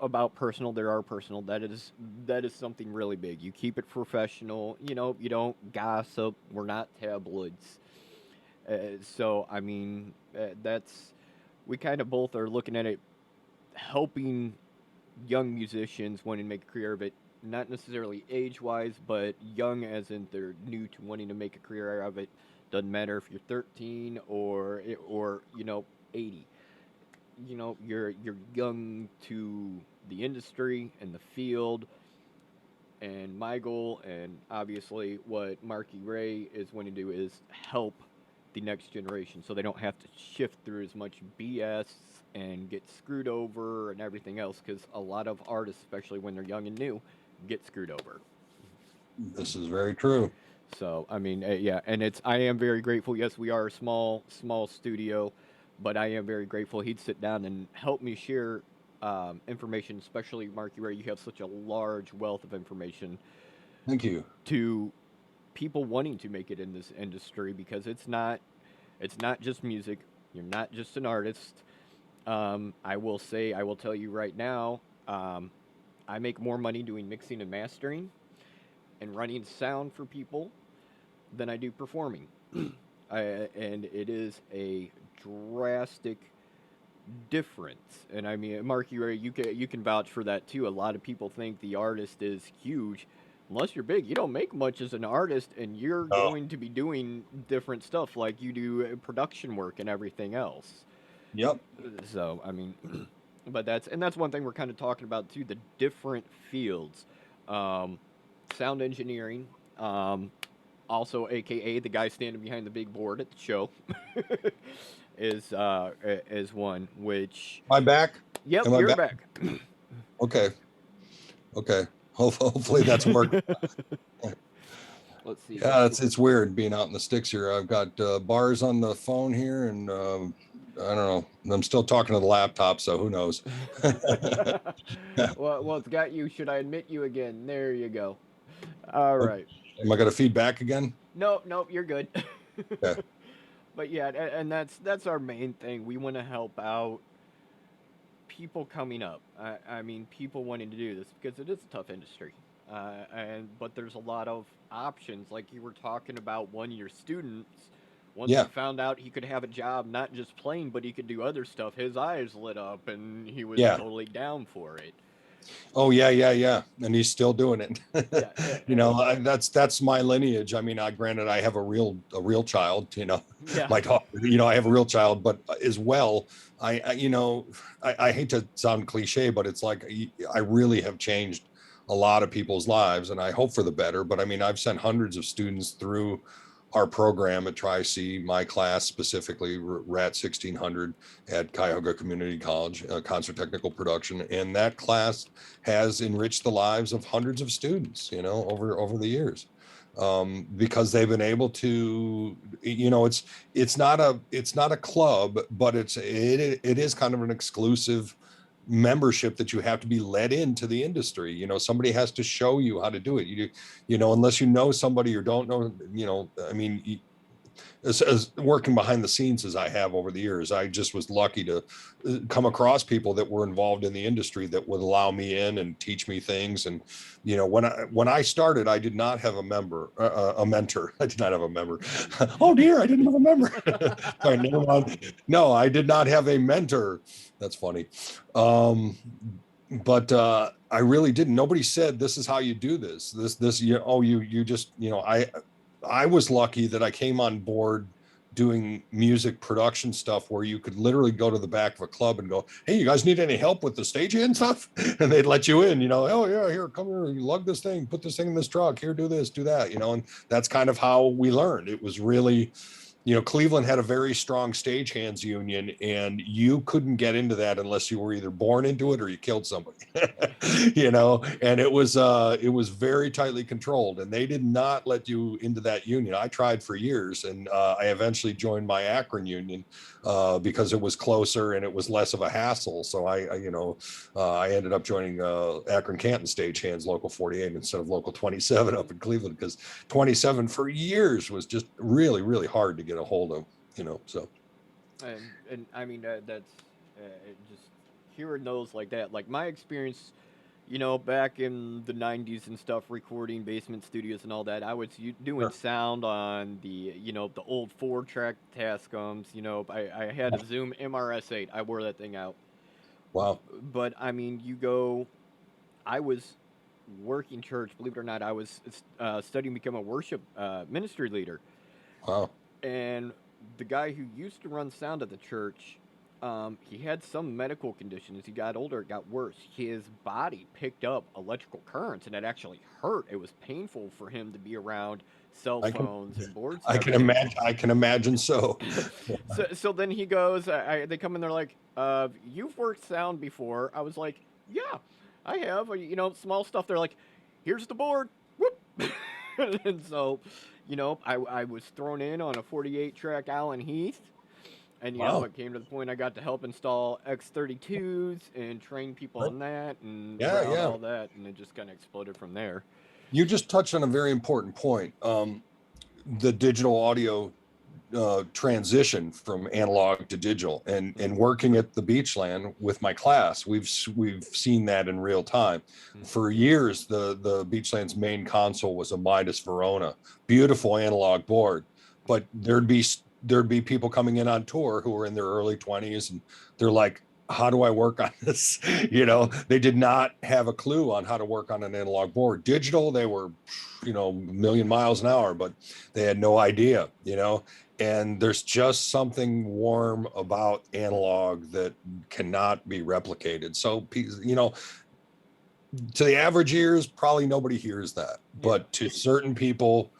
about personal, there are personal. That is something really big. You keep it professional. You don't gossip. We're not tabloids. So I mean, that's we kind of both are looking at it, helping young musicians wanting to make a career of it, not necessarily age wise, but young as in they're new to wanting to make a career of it. Doesn't matter if you're 13 or 80. You're young to the industry and the field. And my goal, and obviously what Marky Ray is wanting to do, is help the next generation so they don't have to shift through as much BS and get screwed over and everything else, because a lot of artists, especially when they're young and new, get screwed over. This is very true. So I mean, yeah, and I am very grateful. Yes, we are a small studio, but I am very grateful he'd sit down and help me share information, especially Marky Ray. You have such a large wealth of information Thank you. to people wanting to make it in this industry, because it's not just music. You're not just an artist. I will tell you right now, I make more money doing mixing and mastering and running sound for people than I do performing. And it is a drastic difference. And I mean, Marky Ray, you can vouch for that too. A lot of people think the artist is huge. Unless you're big, you don't make much as an artist, and you're Oh, going to be doing different stuff like you do production work and everything else. yep. So I mean, but that's one thing we're kind of talking about too. The different fields, um, sound engineering, also AKA the guy standing behind the big board at the show, is one which. Am I back? Yep, Am I you're back? back. Okay. Okay. Hopefully that's working. Let's see. Yeah, it's weird being out in the sticks here. I've got bars on the phone here, and I don't know. I'm still talking to the laptop, so who knows? Well, it's got you. Should I admit you again? There you go. All Okay. right. Am I going to feed back again? Nope, you're good. Okay. But yeah, and that's our main thing. We want to help out people coming up. I mean, people wanting to do this because it is a tough industry. But there's a lot of options. Like you were talking about one of your students. Once he Yeah. found out he could have a job, not just playing, but he could do other stuff, his eyes lit up, and he was Yeah. totally down for it. Oh yeah, yeah, yeah. And he's still doing it. Yeah, That's my lineage. I mean, granted I have a real child, yeah, my daughter, I have a real child, but as well, I hate to sound cliche, but it's like I really have changed a lot of people's lives, and I hope for the better. But I mean, I've sent hundreds of students through our program at Tri-C, my class specifically, RAT 1600 at Cuyahoga Community College, concert technical production, and that class has enriched the lives of hundreds of students, over the years, because they've been able to, it's not a club, but it is kind of an exclusive membership that you have to be led into the industry. Somebody has to show you how to do it. Unless you know somebody or don't know, I mean, as working behind the scenes as I have over the years, I just was lucky to come across people that were involved in the industry that would allow me in and teach me things. And when I started, I did not have a mentor. I did not have a member. Oh dear, I didn't have a member. Sorry, never mind. No, I did not have a mentor. That's funny. But I really didn't. Nobody said this is how you do this. You just, I was lucky that I came on board doing music production stuff where you could literally go to the back of a club and go, "Hey, you guys need any help with the stagehand stuff?" And they'd let you in, "Oh yeah, here, come here, you lug this thing, put this thing in this truck, here, do this, do that," and that's kind of how we learned. It was really, Cleveland had a very strong stagehands union, and you couldn't get into that unless you were either born into it or you killed somebody. And it was very tightly controlled, and they did not let you into that union. I tried for years, and I eventually joined my Akron union because it was closer and it was less of a hassle. So I ended up joining Akron Canton Stagehands Local 48 instead of Local 27 up in Cleveland, because 27 for years was just really, really hard to get a hold of. So and I mean that's just hearing those like that, like my experience, back in the '90s and stuff, recording basement studios and all that, I was doing Sure. sound on the old 4-track Tascams. I had a Zoom MRS8. I wore that thing out. Wow. But I mean, I was working church. Believe it or not, I was studying to become a worship ministry leader. Wow. And the guy who used to run sound at the church, he had some medical condition. As he got older, it got worse. His body picked up electrical currents, and it actually hurt. It was painful for him to be around cell I can phones and boards and I can everything. imagine. I can imagine. So, So then he goes. They come in. They're like, "You've worked sound before." I was like, "Yeah, I have." Small stuff. They're like, "Here's the board." Whoop. And so, I was thrown in on a 48-track Allen Heath, and wow. it came to the point I got to help install X32s and train people Right. on that and Yeah. route Yeah. all that, and it just kind of exploded from there. You just touched on a very important point. The digital audio transition from analog to digital, and Mm-hmm. working at the Beachland with my class, we've seen that in real time. Mm-hmm. For years, the Beachland's main console was a Midas Verona, beautiful analog board, but there'd be people coming in on tour who were in their early 20s, and they're like, how do I work on this? They did not have a clue on how to work on an analog board. Digital, they were, a million miles an hour, but they had no idea. And there's just something warm about analog that cannot be replicated. So, to the average ears, probably nobody hears that, Yeah. but to certain people,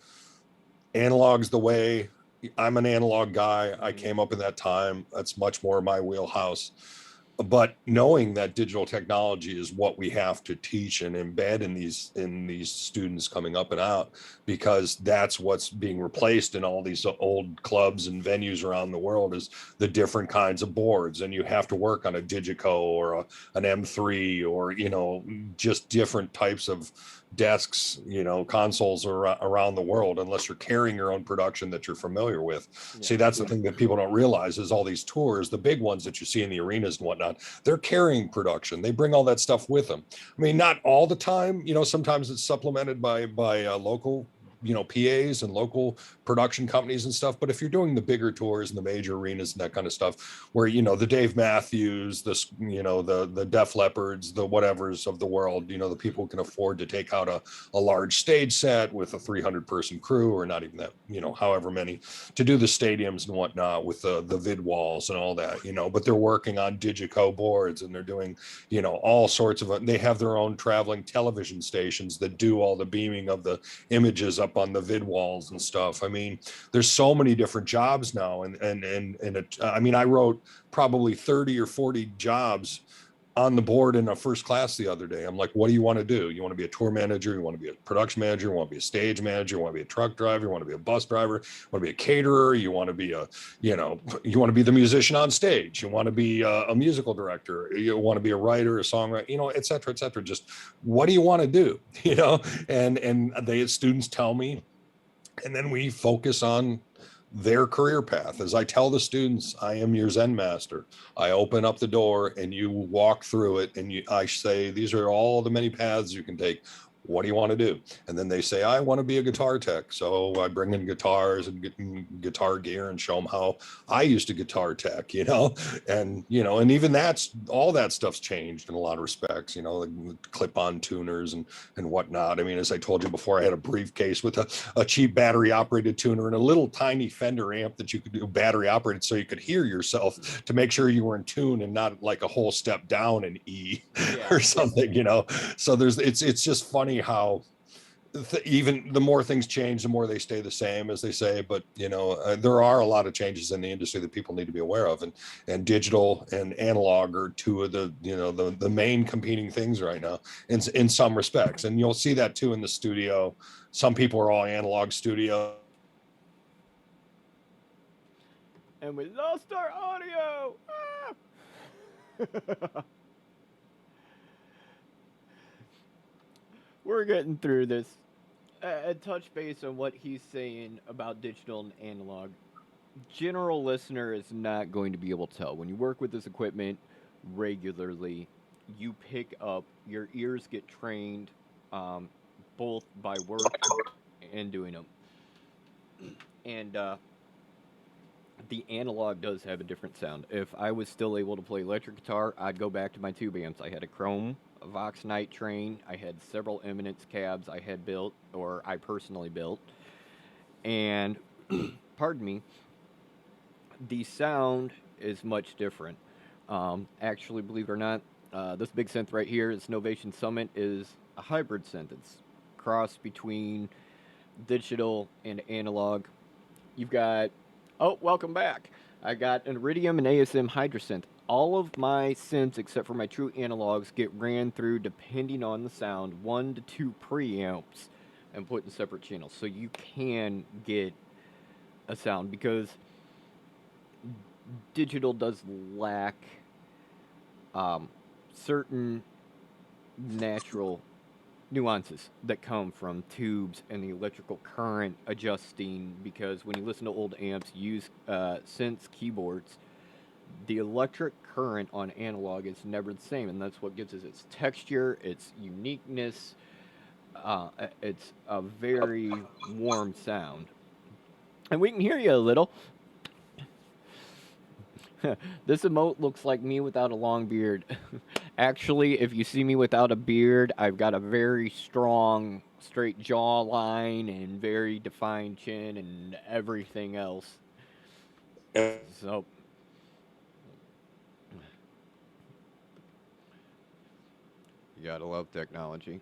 analog's the way. I'm an analog guy. I Mm-hmm. came up in that time. That's much more my wheelhouse. But knowing that digital technology is what we have to teach and embed in these students coming up and out, because that's what's being replaced in all these old clubs and venues around the world, is the different kinds of boards. And you have to work on a Digico or an M3, or just different types of desks, consoles around the world, unless you're carrying your own production that you're familiar with. Yeah. See, that's the thing that people don't realize, is all these tours, the big ones that you see in the arenas and whatnot, they're carrying production. They bring all that stuff with them. I mean, not all the time. Sometimes it's supplemented by local PAs and local production companies and stuff. But if you're doing the bigger tours and the major arenas and that kind of stuff, where the Dave Matthews, the Def Leppards, the whatevers of the world, the people who can afford to take out a large stage set with a 300-person crew, or not even that, however many, to do the stadiums and whatnot with the vid walls and all that, but they're working on Digico boards, and they're doing, all sorts of, they have their own traveling television stations that do all the beaming of the images up on the vid walls and stuff. I mean, there's so many different jobs now. I mean, I wrote probably 30 or 40 jobs on the board in a first class the other day. I'm like, what do you want to do? You want to be a tour manager? You want to be a production manager? You want to be a stage manager? You want to be a truck driver? You want to be a bus driver? You want to be a caterer? You want to be you want to be the musician on stage? You want to be a musical director? You want to be a writer, a songwriter, et cetera, et cetera. Just what do you want to do? And they, students tell me, and then we focus on their career path. As I tell the students, I am your Zen master. I open up the door and you walk through it, and I say, these are all the many paths you can take. What do you want to do? And then they say, I want to be a guitar tech. So I bring in guitars and guitar gear and show them how I used to guitar tech, and even all that stuff's changed in a lot of respects, the clip-on tuners and whatnot. I mean, as I told you before, I had a briefcase with a cheap battery operated tuner and a little tiny Fender amp that you could do battery operated, so you could hear yourself to make sure you were in tune and not like a whole step down in E Yeah. or something, So it's just funny how even the more things change, the more they stay the same, as they say. But there are a lot of changes in the industry that people need to be aware of, and digital and analog are two of the main competing things right now in some respects. And you'll see that too in the studio. Some people are all analog studio. And we lost our audio. Ah! We're getting through this. A touch base on what he's saying about digital and analog. General listener is not going to be able to tell. When you work with this equipment, regularly, you pick up, your ears get trained, um, both by work and doing them. And the analog does have a different sound. If I was still able to play electric guitar, I'd go back to my tube amps. I had a Chrome, a Vox Night Train, I had several Eminence cabs I had built, or I personally built. And, pardon me, the sound is much different. Actually, believe it or not, this big synth right here, this Novation Summit, is a hybrid synth. It's cross between digital and analog. You've got, oh, welcome back. I got an Iridium and ASM Hydrosynth. All of my synths, except for my true analogs, get ran through, depending on the sound, 1 to 2 preamps and put in separate channels. So you can get a sound, because digital does lack certain natural nuances that come from tubes and the electrical current adjusting, because when you listen to old amps use synths keyboards, the electric current on analog is never the same, and that's what gives it its texture, its uniqueness. It's a very warm sound, and we can hear you a little. This emote looks like me without a long beard. Actually, if you see me without a beard, I've got a very strong, straight jawline and very defined chin and everything else. So, you gotta love technology.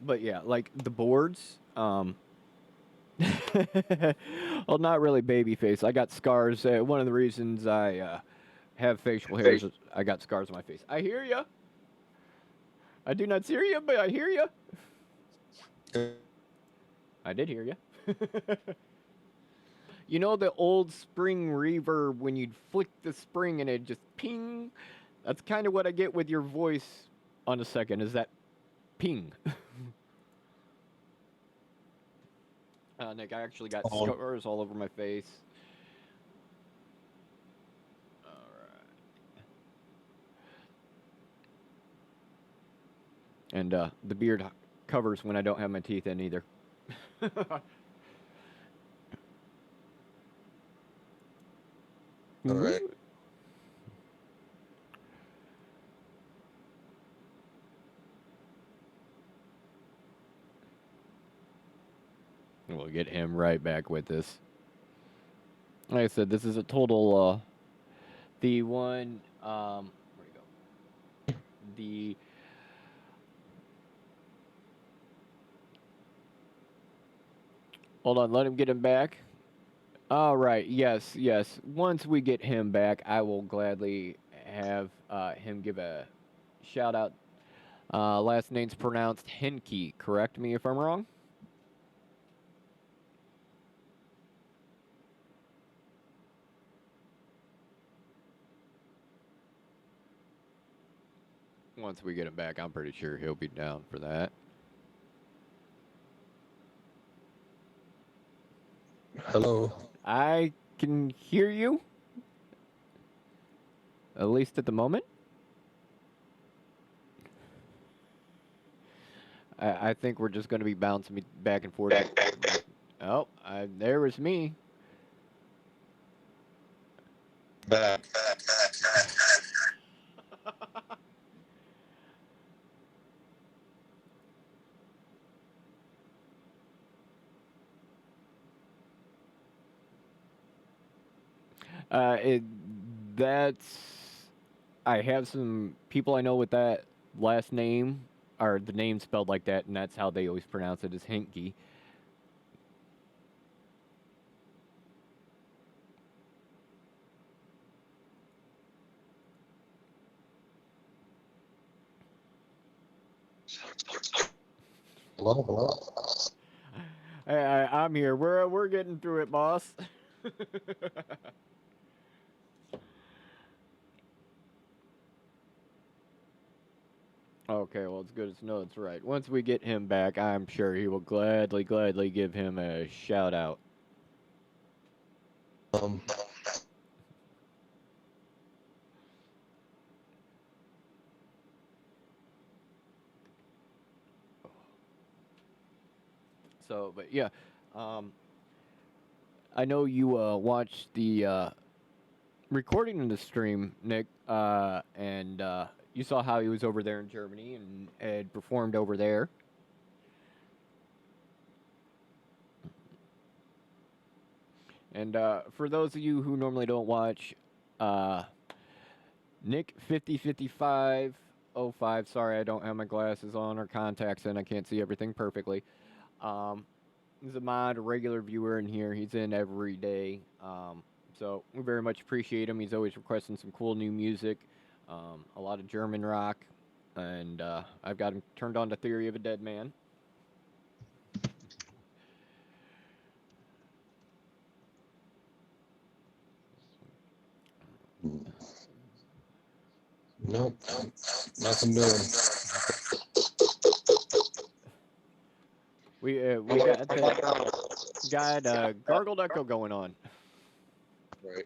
But yeah, like the boards, well, not really baby face. I got scars. One of the reasons I have facial hairs is I got scars on my face. I hear you. I do not see you, but I hear you. I did hear you. You know the old spring reverb when you'd flick the spring and it just ping? That's kind of what I get with your voice on a second, is that ping. Nick, I actually got scars all over my face. And the beard covers when I don't have my teeth in either. All right. We'll get him right back with us. Like I said, this is a total, the one, where you go? The, hold on, let him get him back. All right, yes, yes. Once we get him back, I will gladly have him give a shout out. Last name's pronounced Henke. Correct me if I'm wrong. Once we get him back, I'm pretty sure he'll be down for that. Hello. I can hear you, at least at the moment. I think we're just going to be bouncing me back and forth. Oh, there was me. Back. It, that's. I have some people I know with that last name, or the name spelled like that, and that's how they always pronounce it, as Hinky. Hello, hello. Hey, I'm here. We're getting through it, boss. Okay, well, it's good to know it's right. Once we get him back, I'm sure he will gladly give him a shout out. Um, So, but yeah, um, I know you watched the recording of the stream, Nick, and you saw how he was over there in Germany and had performed over there. And for those of you who normally don't watch, uh, Nick 505505. Sorry, I don't have my glasses on or contacts in. I can't see everything perfectly. Um, he's a mod, a regular viewer in here. He's in every day. So we very much appreciate him. He's always requesting some cool new music, a lot of German rock, and I've got him turned on to Theory of a Dead Man. Nope, nothing doing. We got gargled echo going on. Right.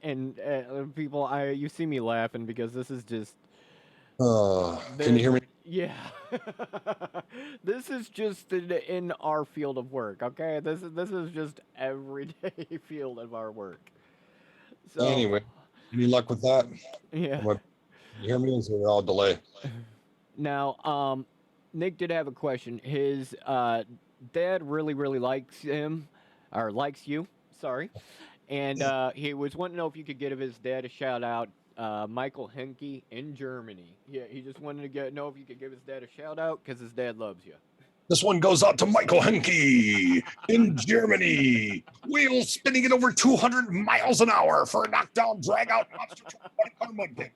And people, you see me laughing because this is just. Can you hear me? Yeah, this is just in our field of work. Okay, this is just everyday field of our work. So Anyway, any luck with that? yeah. You hear me? Is it all delay? Now, Nick did have a question. His dad really likes him, or likes you. Sorry, and he was wanting to know if you could give his dad a shout out. Michael Henke in Germany. Yeah, he just wanted to know if you could give his dad a shout out because his dad loves you. This one goes out to Michael Henke in Germany. Wheels spinning at over 200 miles an hour for a knockdown, drag out monster truck mud pit.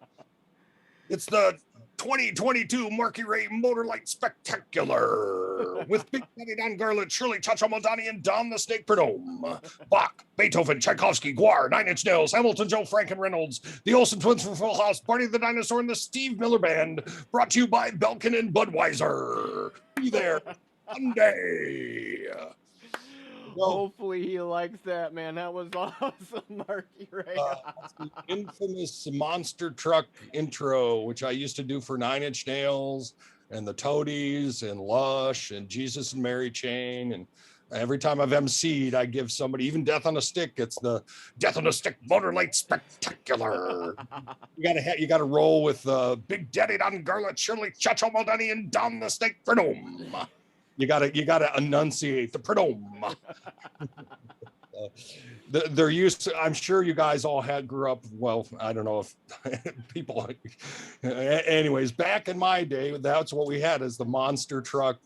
It's the 2022 Marky Ray Motorlight Spectacular with Big Daddy Don Garland, Shirley Chacha Moldani, and Don the Snake Perdome. Bach, Beethoven, Tchaikovsky, Guar, Nine Inch Nails, Hamilton, Joe Frank, Reynolds, the Olsen Twins from Full House, Barney the Dinosaur, and the Steve Miller Band. Brought to you by Belkin and Budweiser. Be there Sunday. Hopefully he likes that, man. That was awesome, Marky Ray. The infamous monster truck intro, which I used to do for Nine Inch Nails and the Toadies and Lush and Jesus and Mary Chain. And every time I've emceed, I give somebody, even Death on a Stick, it's the Death on a Stick Motorlight Spectacular. You gotta roll with Big Daddy Don Garland, Shirley Chacho Moldani, and Don the Snake Perdome. You gotta enunciate the Perdome. They're used to, I'm sure you guys all grew up, well, I don't know if people, anyways, back in my day, that's what we had as the monster truck,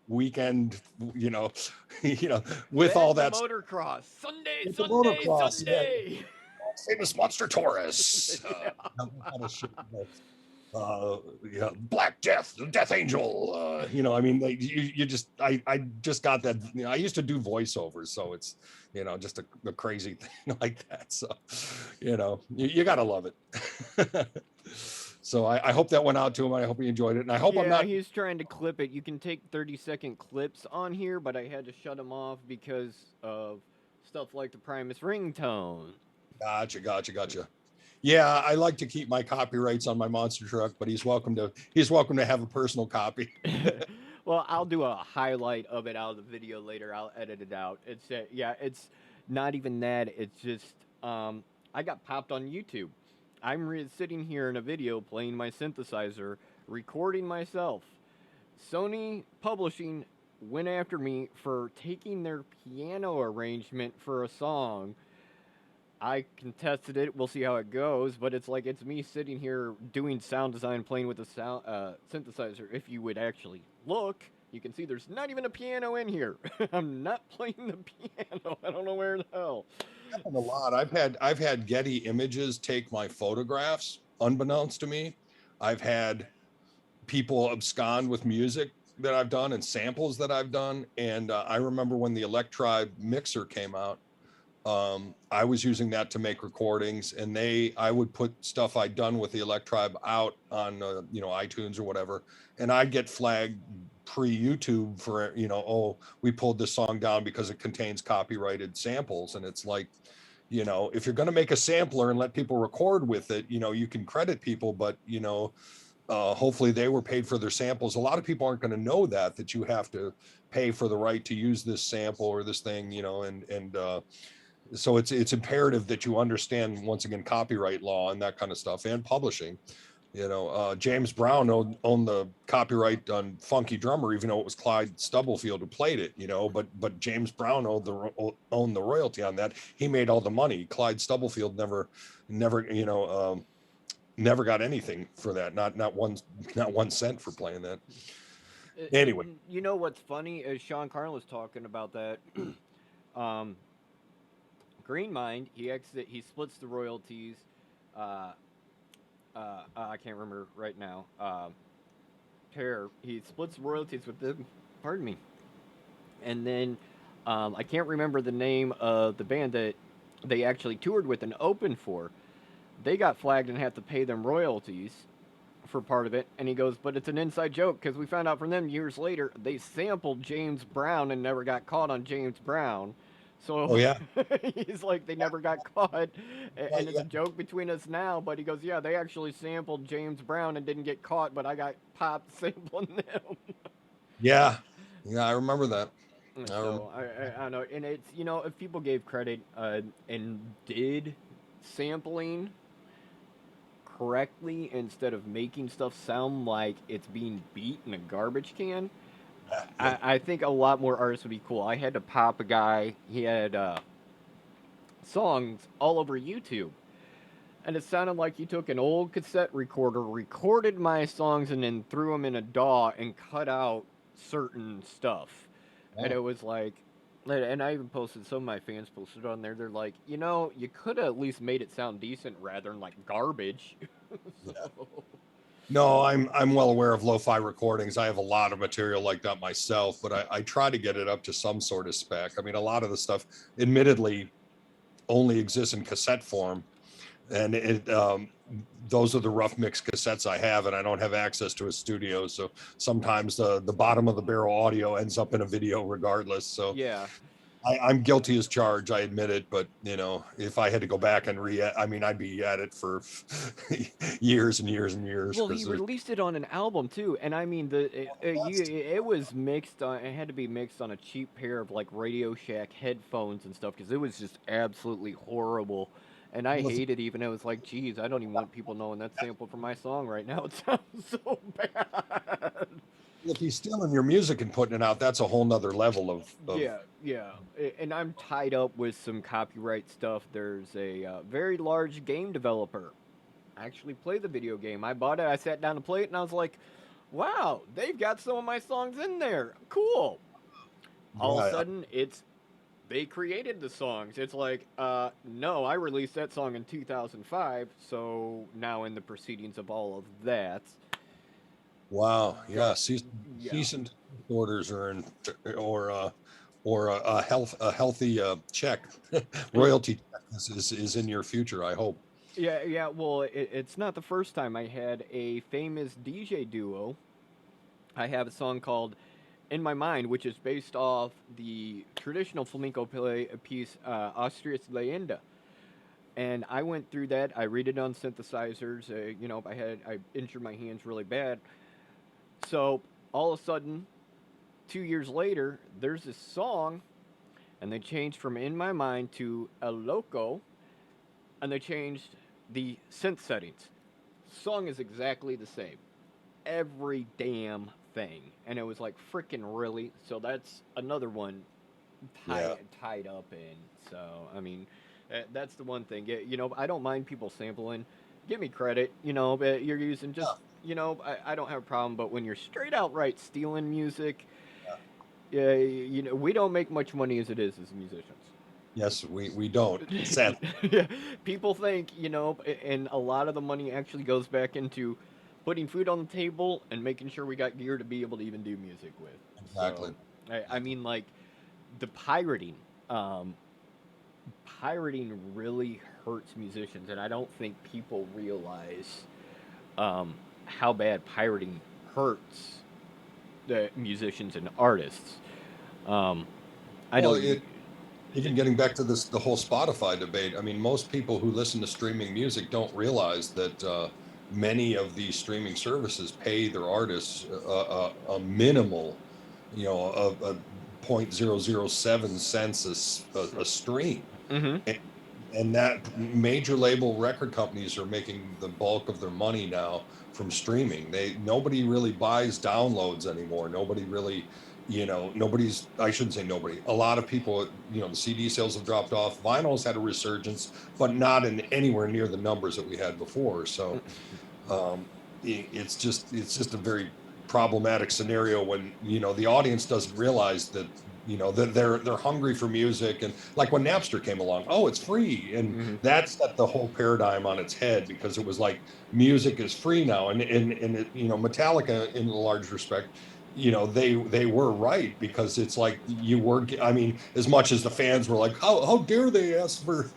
weekend, with all that motocross Sunday, Sunday. Yeah. Famous Monster Taurus. Black Death, the Death Angel. I just got that. I used to do voiceovers, so it's just a crazy thing like that. So you gotta love it. So I hope that went out to him. I hope he enjoyed it, and I hope I'm not. He's trying to clip it. You can take 30-second clips on here, but I had to shut him off because of stuff like the Primus ringtone. Gotcha. Yeah, I like to keep my copyrights on my monster truck, but he's welcome to have a personal copy. Well, I'll do a highlight of it out of the video later. I'll edit it out. It's it's not even that. It's just I got popped on YouTube. I'm sitting here in a video playing my synthesizer, recording myself. Sony Publishing went after me for taking their piano arrangement for a song. I contested it. We'll see how it goes, but it's like it's me sitting here doing sound design, playing with the sound synthesizer. If you would actually look, you can see there's not even a piano in here. I'm not playing the piano. I don't know where the hell. A lot. I've had Getty Images take my photographs, unbeknownst to me. I've had people abscond with music that I've done and samples that I've done. And I remember when the Electribe mixer came out. I was using that to make recordings, and I would put stuff I'd done with the Electribe out on iTunes or whatever, and I'd get flagged pre-YouTube for we pulled this song down because it contains copyrighted samples. And it's like, If you're going to make a sampler and let people record with it, you can credit people, but hopefully they were paid for their samples. A lot of people aren't going to know that you have to pay for the right to use this sample or this thing, and so it's imperative that you understand, once again, copyright law and that kind of stuff, and publishing. James Brown owned the copyright on Funky Drummer, even though it was Clyde Stubblefield who played it. But James Brown owned the royalty on that. He made all the money. Clyde Stubblefield never got anything for that. Not one cent for playing that. Anyway, You know what's funny is Sean Carl was talking about that. um, Green Mind, he splits the royalties. Uh, I can't remember right now. Terror. He splits the royalties with them. Pardon me. And then I can't remember the name of the band that they actually toured with and opened for. They got flagged and had to pay them royalties for part of it. And he goes, but it's an inside joke because we found out from them years later they sampled James Brown and never got caught on James Brown. oh So yeah, he's like, they never got caught. yeah, And it's a joke between us now. But he goes, yeah, they actually sampled James Brown and didn't get caught, but I got popped sampling them. yeah, yeah. I remember that. I remember. So I don't know, and it's if people gave credit and did sampling correctly instead of making stuff sound like it's being beat in a garbage can, Yeah. I think a lot more artists would be cool. I had to pop a guy. He had songs all over YouTube, and it sounded like he took an old cassette recorder, recorded my songs, and then threw them in a DAW and cut out certain stuff. And Yeah. it was like, and I even posted, some of my fans posted on there. They're like, you could have at least made it sound decent rather than like garbage. Yeah. So, No, I'm well aware of lo-fi recordings. I have a lot of material like that myself, but I try to get it up to some sort of spec. I mean, a lot of the stuff, admittedly, only exists in cassette form, and those are the rough mix cassettes I have, and I don't have access to a studio, so sometimes the bottom of the barrel audio ends up in a video regardless. So yeah. I'm guilty as charged, I admit it, but if I had to go back and I mean, I'd be at it for years and years and years, Well, he because there's released it on an album too, and I mean it was mixed on. It had to be mixed on a cheap pair of like Radio Shack headphones and stuff because it was just absolutely horrible. And I well, hated even. It was like, geez, I don't even want people knowing that sample from my song right now. It sounds so bad. if he's stealing your music and putting it out, that's a whole nother level of Yeah, yeah. And I'm tied up with some copyright stuff. There's a very large game developer. I actually play the video game. I bought it. I sat down to play it, and I was like, "Wow, they've got some of my songs in there. Cool." All of a yeah. sudden, they created the songs. It's like, no, I released that song in 2005. So now in the proceedings of all of that, Wow. gar- Yeah. yeah, Cease and desist orders are in, or a healthy check, royalty check is in your future, I hope. yeah, yeah. Well, it's not the first time. I had a famous DJ duo. I have a song called "In My Mind," which is based off the traditional flamenco play a piece Austria's Leyenda. And I went through that. I read it on synthesizers. I injured my hands really bad. So all of a sudden, 2 years later, there's this song, and they changed from "In My Mind" to "El Loco," and they changed the synth settings. Song is exactly the same. Every damn thing. And it was like, freaking really? So that's another one Yeah. tied up in. So, I mean, that's the one thing. I don't mind people sampling. Give me credit, but you're using just, Yeah. I don't have a problem. But when you're straight outright stealing music, yeah, we don't make much money as it is as musicians. Yes, we don't. Sadly. Yeah, people think, and a lot of the money actually goes back into putting food on the table and making sure we got gear to be able to even do music with. So, Exactly. I mean, like, the pirating. Um, Pirating really hurts musicians, and I don't think people realize how bad pirating hurts the musicians and artists. Um, I Well, know it even getting back to the whole Spotify debate, I mean, most people who listen to streaming music don't realize that many of these streaming services pay their artists a minimal, a 0.007 cents a stream. Mm-hmm. And, and that major label record companies are making the bulk of their money now from streaming. Nobody really buys downloads anymore. Nobody really, nobody's, I shouldn't say nobody. A lot of people, the CD sales have dropped off. Vinyl's had a resurgence, but not in anywhere near the numbers that we had before. So um, it's just a very problematic scenario when the audience doesn't realize that that they're hungry for music. And like when Napster came along, oh, it's free, and Mm-hmm. that set the whole paradigm on its head, because it was like music is free now. And it, Metallica, in a large respect, they were right, because it's like I mean, as much as the fans were like, how dare they ask for,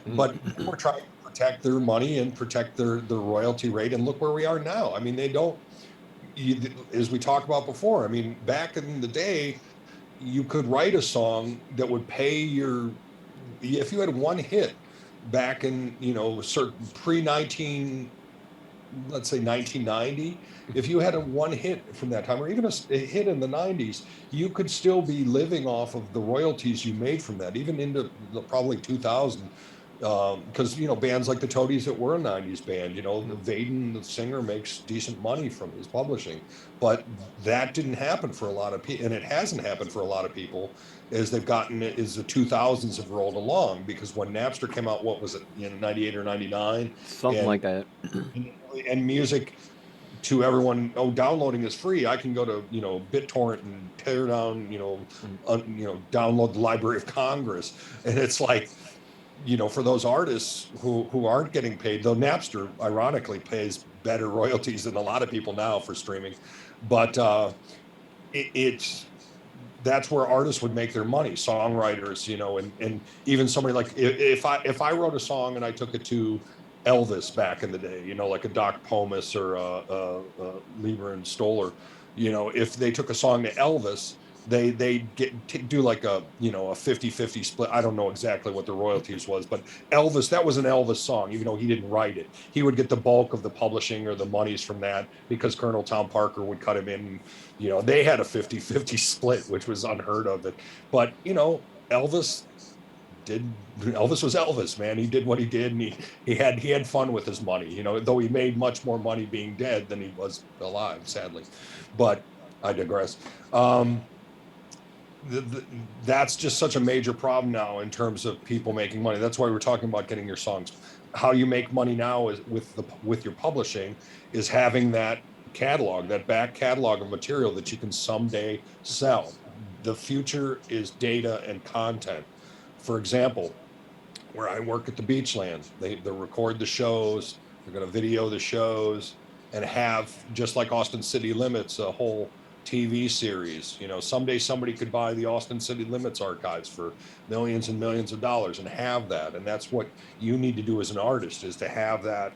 but they were trying to protect their money and protect their royalty rate. And look where we are now. I mean, they don't, as we talked about before, I mean, back in the day, you could write a song that would pay if you had one hit back in, certain pre 19, let's say 1990, if you had a one hit from that time, or even a hit in the 90s, you could still be living off of the royalties you made from that, even into probably 2000. Because bands like the Toadies, that were a 90s band, Vaden, the singer, makes decent money from his publishing. But that didn't happen for a lot of people, and it hasn't happened for a lot of people as the 2000s have rolled along. Because when Napster came out, what was it, 98 or 99? Something like and that. and music, to everyone, oh, downloading is free. I can go to BitTorrent and tear down, download the Library of Congress. And it's like, for those artists who aren't getting paid, though Napster ironically pays better royalties than a lot of people now for streaming. But it's that's where artists would make their money, songwriters, and even somebody like, if I wrote a song and I took it to Elvis back in the day, like a Doc Pomus or Lieber and Stoller, if they took a song to Elvis, they do like a 50-50 split. I don't know exactly what the royalties was, but Elvis, that was an Elvis song, even though he didn't write it. He would get the bulk of the publishing or the monies from that, because Colonel Tom Parker would cut him in. They had a 50-50 split, which was unheard of. But Elvis Elvis was Elvis, man. He did what he did, and he had fun with his money, though he made much more money being dead than he was alive, sadly. But I digress. um that's just such a major problem now in terms of people making money. That's why we're talking about getting your songs. How you make money now is with your publishing, is having that catalog, that back catalog of material that you can someday sell. The future is data and content. For example, where I work at the Beachlands, they record the shows, they're going to video the shows, and have, just like Austin City Limits, a whole TV series. Someday somebody could buy the Austin City Limits archives for millions and millions of dollars and have that. And that's what you need to do as an artist, is to have that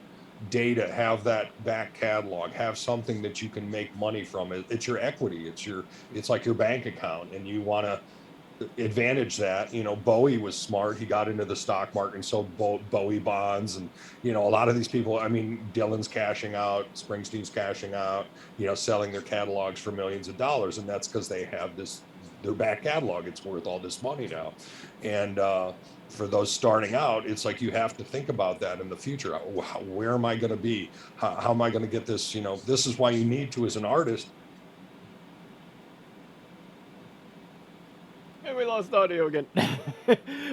data, have that back catalog, have something that you can make money from. It's your equity. It's like your bank account, and you want to advantage that. Bowie was smart. He got into the stock market and sold Bowie bonds. And a lot of these people, I mean, Dylan's cashing out, Springsteen's cashing out, selling their catalogs for millions of dollars. And that's because they have their back catalog. It's worth all this money now. And for those starting out, it's like, you have to think about that in the future. Where am I going to be? How am I going to get this? This is why you need to, as an artist. And we lost audio again.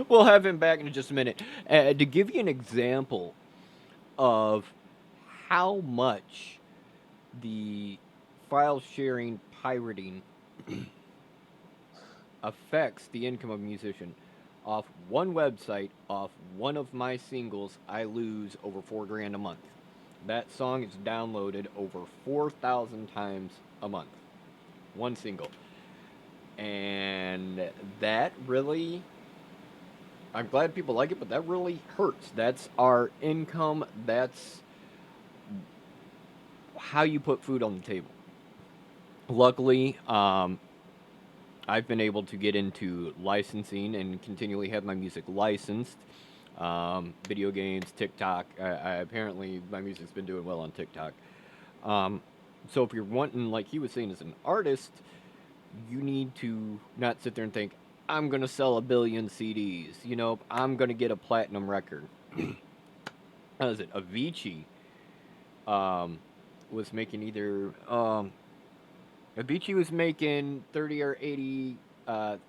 We'll have him back in just a minute. To give you an example of how much the file sharing pirating affects the income of a musician, off one website, off one of my singles, I lose over $4,000 a month. That song is downloaded over 4,000 times a month. One single. And that really, I'm glad people like it, but that really hurts. That's our income. That's how you put food on the table. Luckily, I I've been able to get into licensing and continually have my music licensed. Video games, TikTok. Apparently my music's been doing well on TikTok. Um, so if you're wanting, like he was saying, as an artist, you need to not sit there and think, I'm gonna sell a billion CDs. You know, I'm gonna get a platinum record. How is it? Avicii um, was making either Avicii was making 30 or 80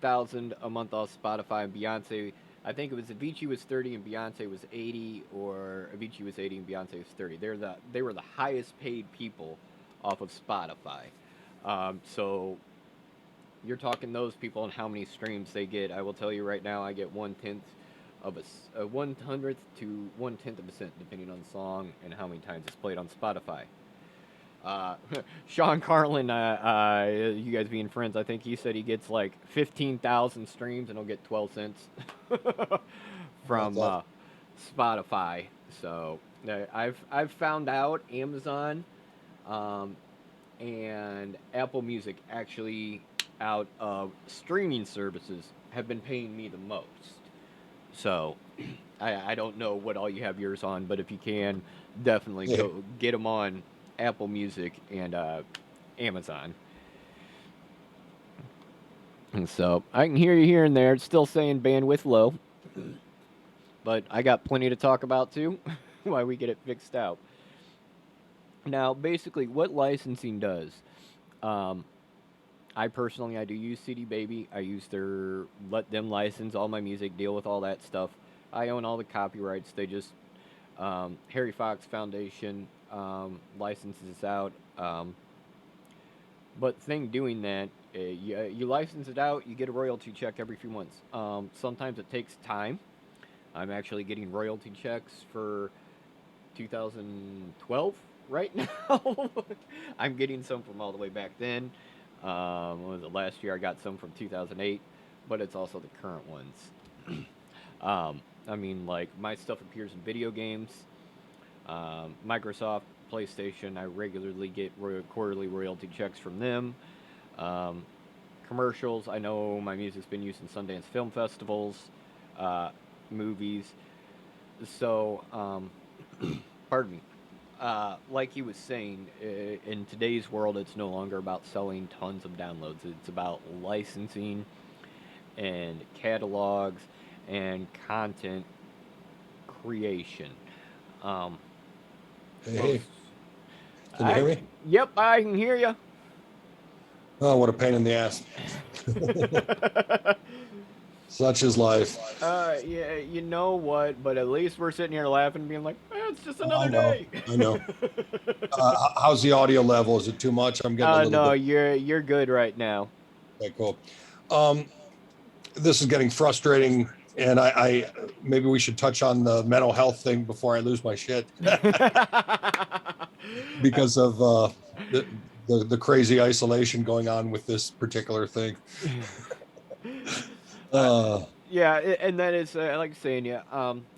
thousand a month off Spotify, and Beyonce. I think it was Avicii was 30 and Beyonce was 80, or Avicii was 80 and Beyonce was 30. They were the highest paid people off of Spotify. So you're talking those people and how many streams they get. I will tell you right now, I get 1/10 of a 1/100th to 1/10 of a cent, depending on the song and how many times it's played on Spotify. Uh, Sean Carlin, you guys being friends, I think he said he gets like 15,000 streams and he'll get 12 cents That's from Spotify. So I've found out Amazon um, and Apple Music actually out of streaming services have been paying me the most. So I don't know what all you have yours on, but if you can, definitely Yeah. go get them on Apple Music and Amazon. And so I can hear you here and there. It's still saying bandwidth low, but I got plenty to talk about too while we get it fixed out. Now, basically, what licensing does, um, I personally I do use CD Baby. I use their let them license all my music, deal with all that stuff. I own all the copyrights. They just Harry Fox Foundation licenses out. But thing doing that, you license it out, you get a royalty check every few months. Sometimes it takes time. I'm actually getting royalty checks for 2012 right now. I'm getting some from all the way back then. What was it? Last year I got some from 2008, but it's also the current ones. I mean, like my stuff appears in video games, Microsoft, PlayStation. I regularly get quarterly royalty checks from them. Um, Commercials. I know my music's been used in Sundance Film Festivals, uh, movies. So, pardon me. Like he was saying, in today's world, it's no longer about selling tons of downloads. It's about licensing and catalogs and content creation. Um, Hey, most, hey, can you hear me? yep, I can hear you. Oh, what a pain in the ass. Such is life. Yeah, you know what? But at least we're sitting here laughing, being like, it's just Oh, I another know. day. I know. How's the audio level? Is it too much? I'm getting a little No, bit. you're good right now. Okay, cool. Um, this is getting frustrating, and I maybe we should touch on the mental health thing before I lose my shit because of the crazy isolation going on with this particular thing. uh, Uh, yeah, and that is like saying, yeah.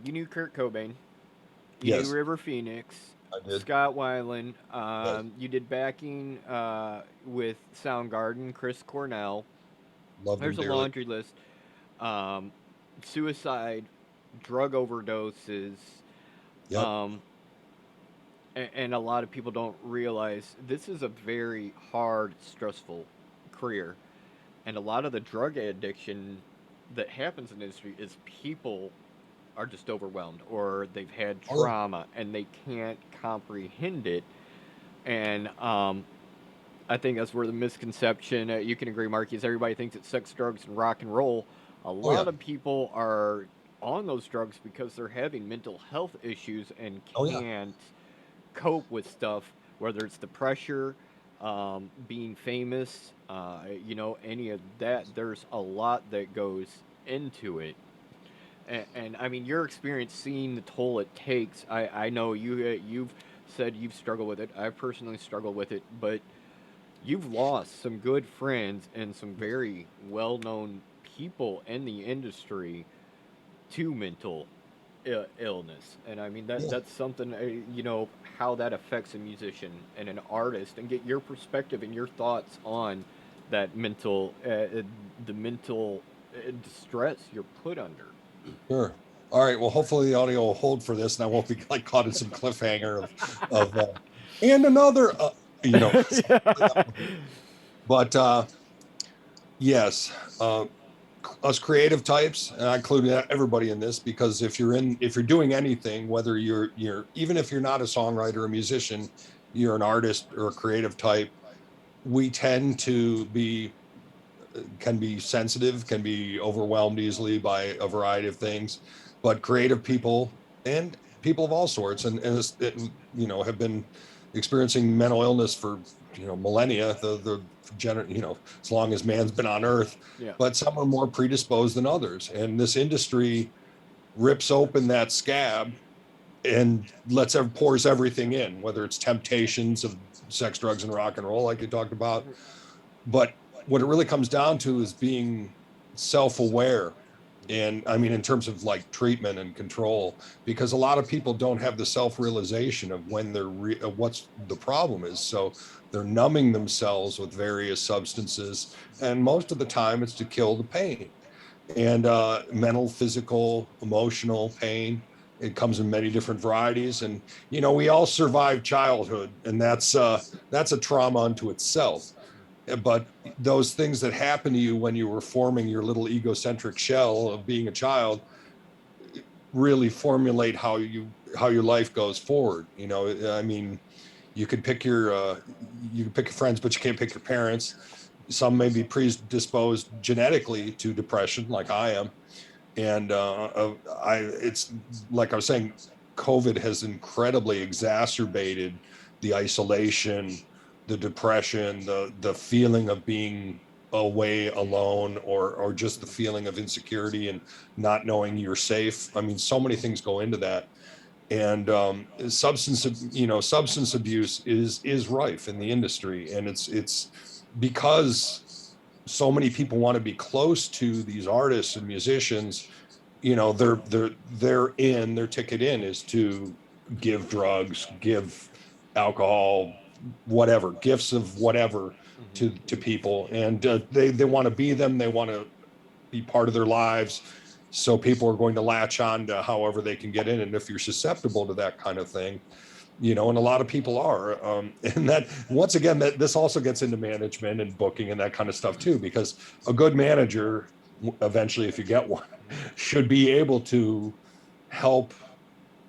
You knew Kurt Cobain, you knew yes, River Phoenix, I did. Scott Weiland. Yes, You did backing with Soundgarden, Chris Cornell. loved them There's a dearly. laundry list. Um, Suicide, drug overdoses. Yep. Um, and a lot of people don't realize this is a very hard, stressful career. And a lot of the drug addiction that happens in the industry is people are just overwhelmed or they've had Oh, yeah. trauma and they can't comprehend it. And I think that's where the misconception, you can agree, Marky, is everybody thinks it's sex, drugs, and rock and roll. A Oh, yeah. lot of people are on those drugs because they're having mental health issues and Oh, yeah. can't cope with stuff, whether it's the pressure, being famous, any of that. There's a lot that goes into it. And I mean, your experience seeing the toll it takes. I know you've said you've struggled with it. I've personally struggled with it, but you've lost some good friends and some very well-known people in the industry to mental illness. And I mean Yeah. that's something how that affects a musician and an artist, and get your perspective and your thoughts on that the mental distress you're put under. Sure. All right. Well, hopefully the audio will hold for this, and I won't be like caught in some cliffhanger of and another, you know. Yeah. But yes, us creative types, and I include everybody in this, because if you're doing anything, whether you're even if you're not a songwriter or a musician, you're an artist or a creative type. We tend to be can be sensitive, can be overwhelmed easily by a variety of things. But creative people and people of all sorts, have been experiencing mental illness for millennia, as long as man's been on Earth. Yeah. But some are more predisposed than others, and this industry rips open that scab and pours everything in, whether it's temptations of sex, drugs, and rock and roll, like you talked about. But what it really comes down to is being self-aware. And I mean, in terms of like treatment and control, because a lot of people don't have the self-realization of of what's the problem is. So they're numbing themselves with various substances. And most of the time it's to kill the pain, and mental, physical, emotional pain. It comes in many different varieties. And, we all survive childhood, and that's a trauma unto itself. But those things that happen to you when you were forming your little egocentric shell of being a child really formulate how your life goes forward. I mean, you could pick you can pick your friends, but you can't pick your parents. Some may be predisposed genetically to depression, like I am. And it's like I was saying, COVID has incredibly exacerbated the isolation, the depression, the feeling of being away, alone, or just the feeling of insecurity and not knowing you're safe. I mean, so many things go into that. And substance abuse is rife in the industry, and it's because so many people want to be close to these artists and musicians. Their ticket in is to give drugs, give alcohol, whatever, gifts of whatever to people. And they want to be them, they want to be part of their lives. So people are going to latch on to however they can get in. And if you're susceptible to that kind of thing, and a lot of people are, and that, once again, that this also gets into management and booking and that kind of stuff too, because a good manager, eventually, if you get one, should be able to help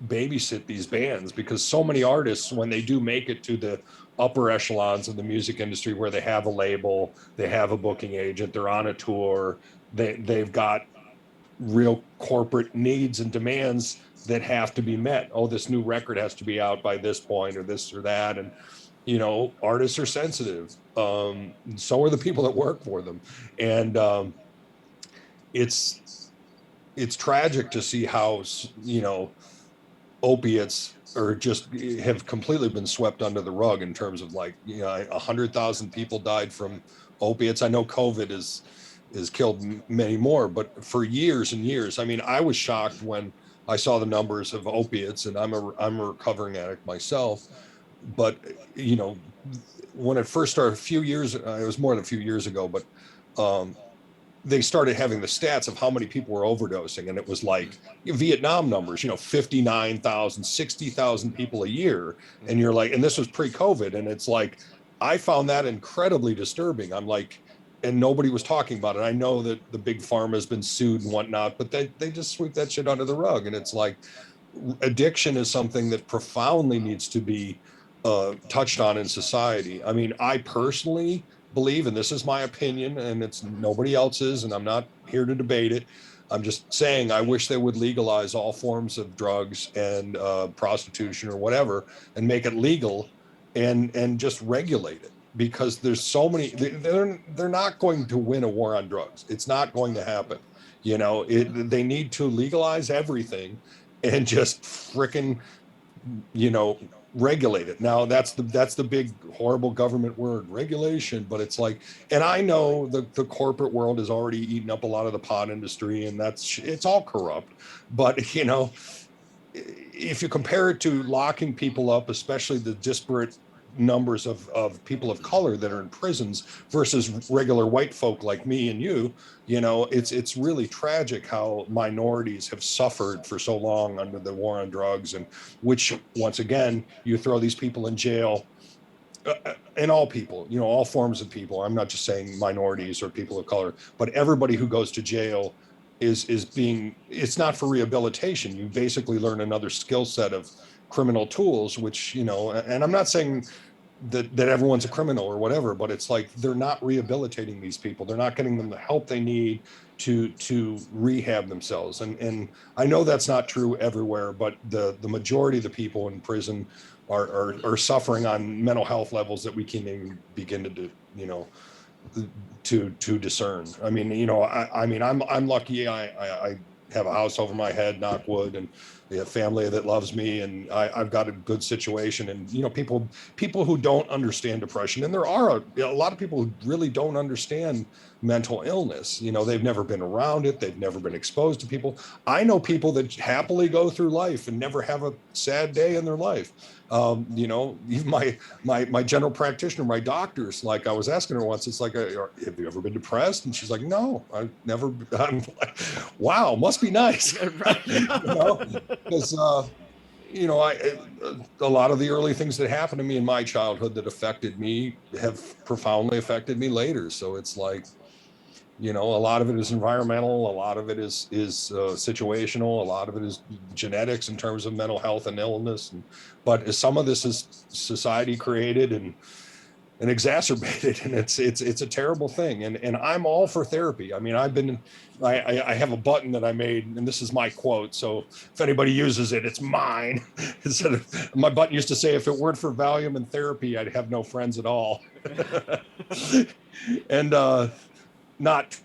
babysit these bands, because so many artists, when they do make it to the upper echelons of the music industry, where they have a label, they have a booking agent, they're on a tour, they've got real corporate needs and demands that have to be met. Oh, this new record has to be out by this point, or this or that. And artists are sensitive, so are the people that work for them. And it's tragic to see how opiates are just have completely been swept under the rug, in terms of, like, 100,000 people died from opiates. I know COVID is killed many more, but for years and years, I mean, I was shocked when I saw the numbers of opiates, and I'm a recovering addict myself. But when it first started, it was more than a few years ago, but they started having the stats of how many people were overdosing, and it was like Vietnam numbers, 59,000, 60,000 people a year. And you're like, and this was pre-COVID, and it's like, I found that incredibly disturbing. I'm like, and nobody was talking about it. I know that the big pharma has been sued and whatnot, but they just sweep that shit under the rug. And it's like, addiction is something that profoundly needs to be touched on in society. I mean, I personally believe, and this is my opinion, and it's nobody else's, and I'm not here to debate it. I'm just saying, I wish they would legalize all forms of drugs and prostitution or whatever, and make it legal, and just regulate it, because there's so many. They're not going to win a war on drugs. It's not going to happen. They need to legalize everything and just fricking you know regulate it. Now that's the big horrible government word, regulation. But it's like, and I know the corporate world has already eaten up a lot of the pot industry, and it's all corrupt. But if you compare it to locking people up, especially the disparate numbers of people of color that are in prisons versus regular white folk like me and you. You know, it's really tragic how minorities have suffered for so long under the war on drugs, and which once again you throw these people in jail, and all people, you know, all forms of people. I'm not just saying minorities or people of color, but everybody who goes to jail is being, it's not for rehabilitation. You basically learn another skill set of criminal tools, which, you know, and I'm not saying that everyone's a criminal or whatever, but it's like they're not rehabilitating these people. They're not getting them the help they need to rehab themselves. And I know that's not true everywhere, but the majority of the people in prison are suffering on mental health levels that we can't even begin to do, you know, to discern. I mean, you know, I mean, I'm lucky. I have a house over my head, knock wood, and a family that loves me, and I've got a good situation. And you know, people who don't understand depression, and there are a lot of people who really don't understand mental illness. You know, they've never been around it, they've never been exposed to people. I know people that happily go through life and never have a sad day in their life. You know, even my general practitioner, my doctors, like I was asking her once, it's like, have you ever been depressed? And she's like, no, I've never. I'm like, wow, must be nice. You know, because you know, a lot of the early things that happened to me in my childhood that affected me have profoundly affected me later. So it's like, you know, a lot of it is environmental, a lot of it is situational, a lot of it is genetics in terms of mental health and illness, and but some of this is society created and exacerbated, and it's a terrible thing. And I'm all for therapy. I mean, I have a button that I made, and this is my quote, so if anybody uses it, it's mine. Instead of, my button used to say, if it weren't for Valium and therapy, I'd have no friends at all. And not.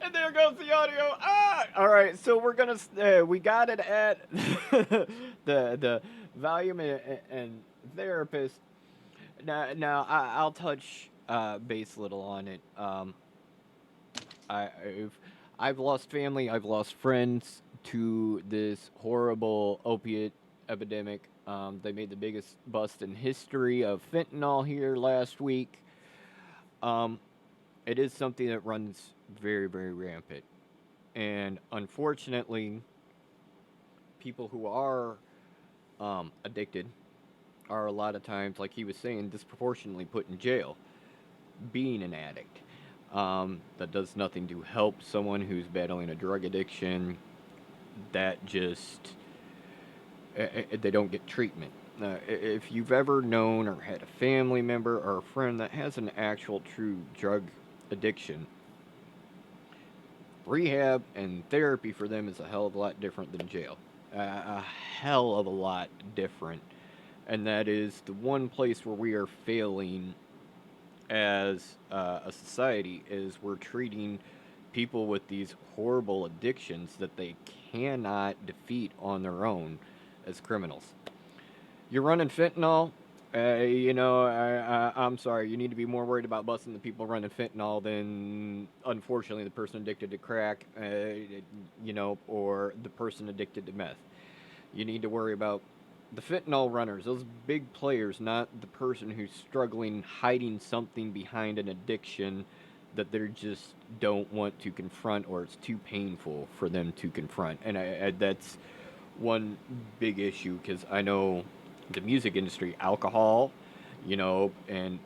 And there goes the audio. Ah! All right, so we're gonna we got it at the volume and therapist. Now I'll touch base a little on it. I've I've lost family. I've lost friends to this horrible opiate epidemic. They made the biggest bust in history of fentanyl here last week. Um, it is something that runs very rampant. And unfortunately, people who are addicted are a lot of times, like he was saying, disproportionately put in jail being an addict. That does nothing to help someone who's battling a drug addiction. That just, they don't get treatment. If you've ever known or had a family member or a friend that has an actual true drug addiction, rehab and therapy for them is a hell of a lot different than jail. A hell of a lot different. And that is the one place where we are failing as a society is we're treating people with these horrible addictions that they cannot defeat on their own as criminals. You're running fentanyl. You know, I'm sorry. You need to be more worried about busting the people running fentanyl than, unfortunately, the person addicted to crack, you know, or the person addicted to meth. You need to worry about the fentanyl runners, those big players, not the person who's struggling, hiding something behind an addiction that they just don't want to confront or it's too painful for them to confront. And that's one big issue because I know the music industry, alcohol, you know, and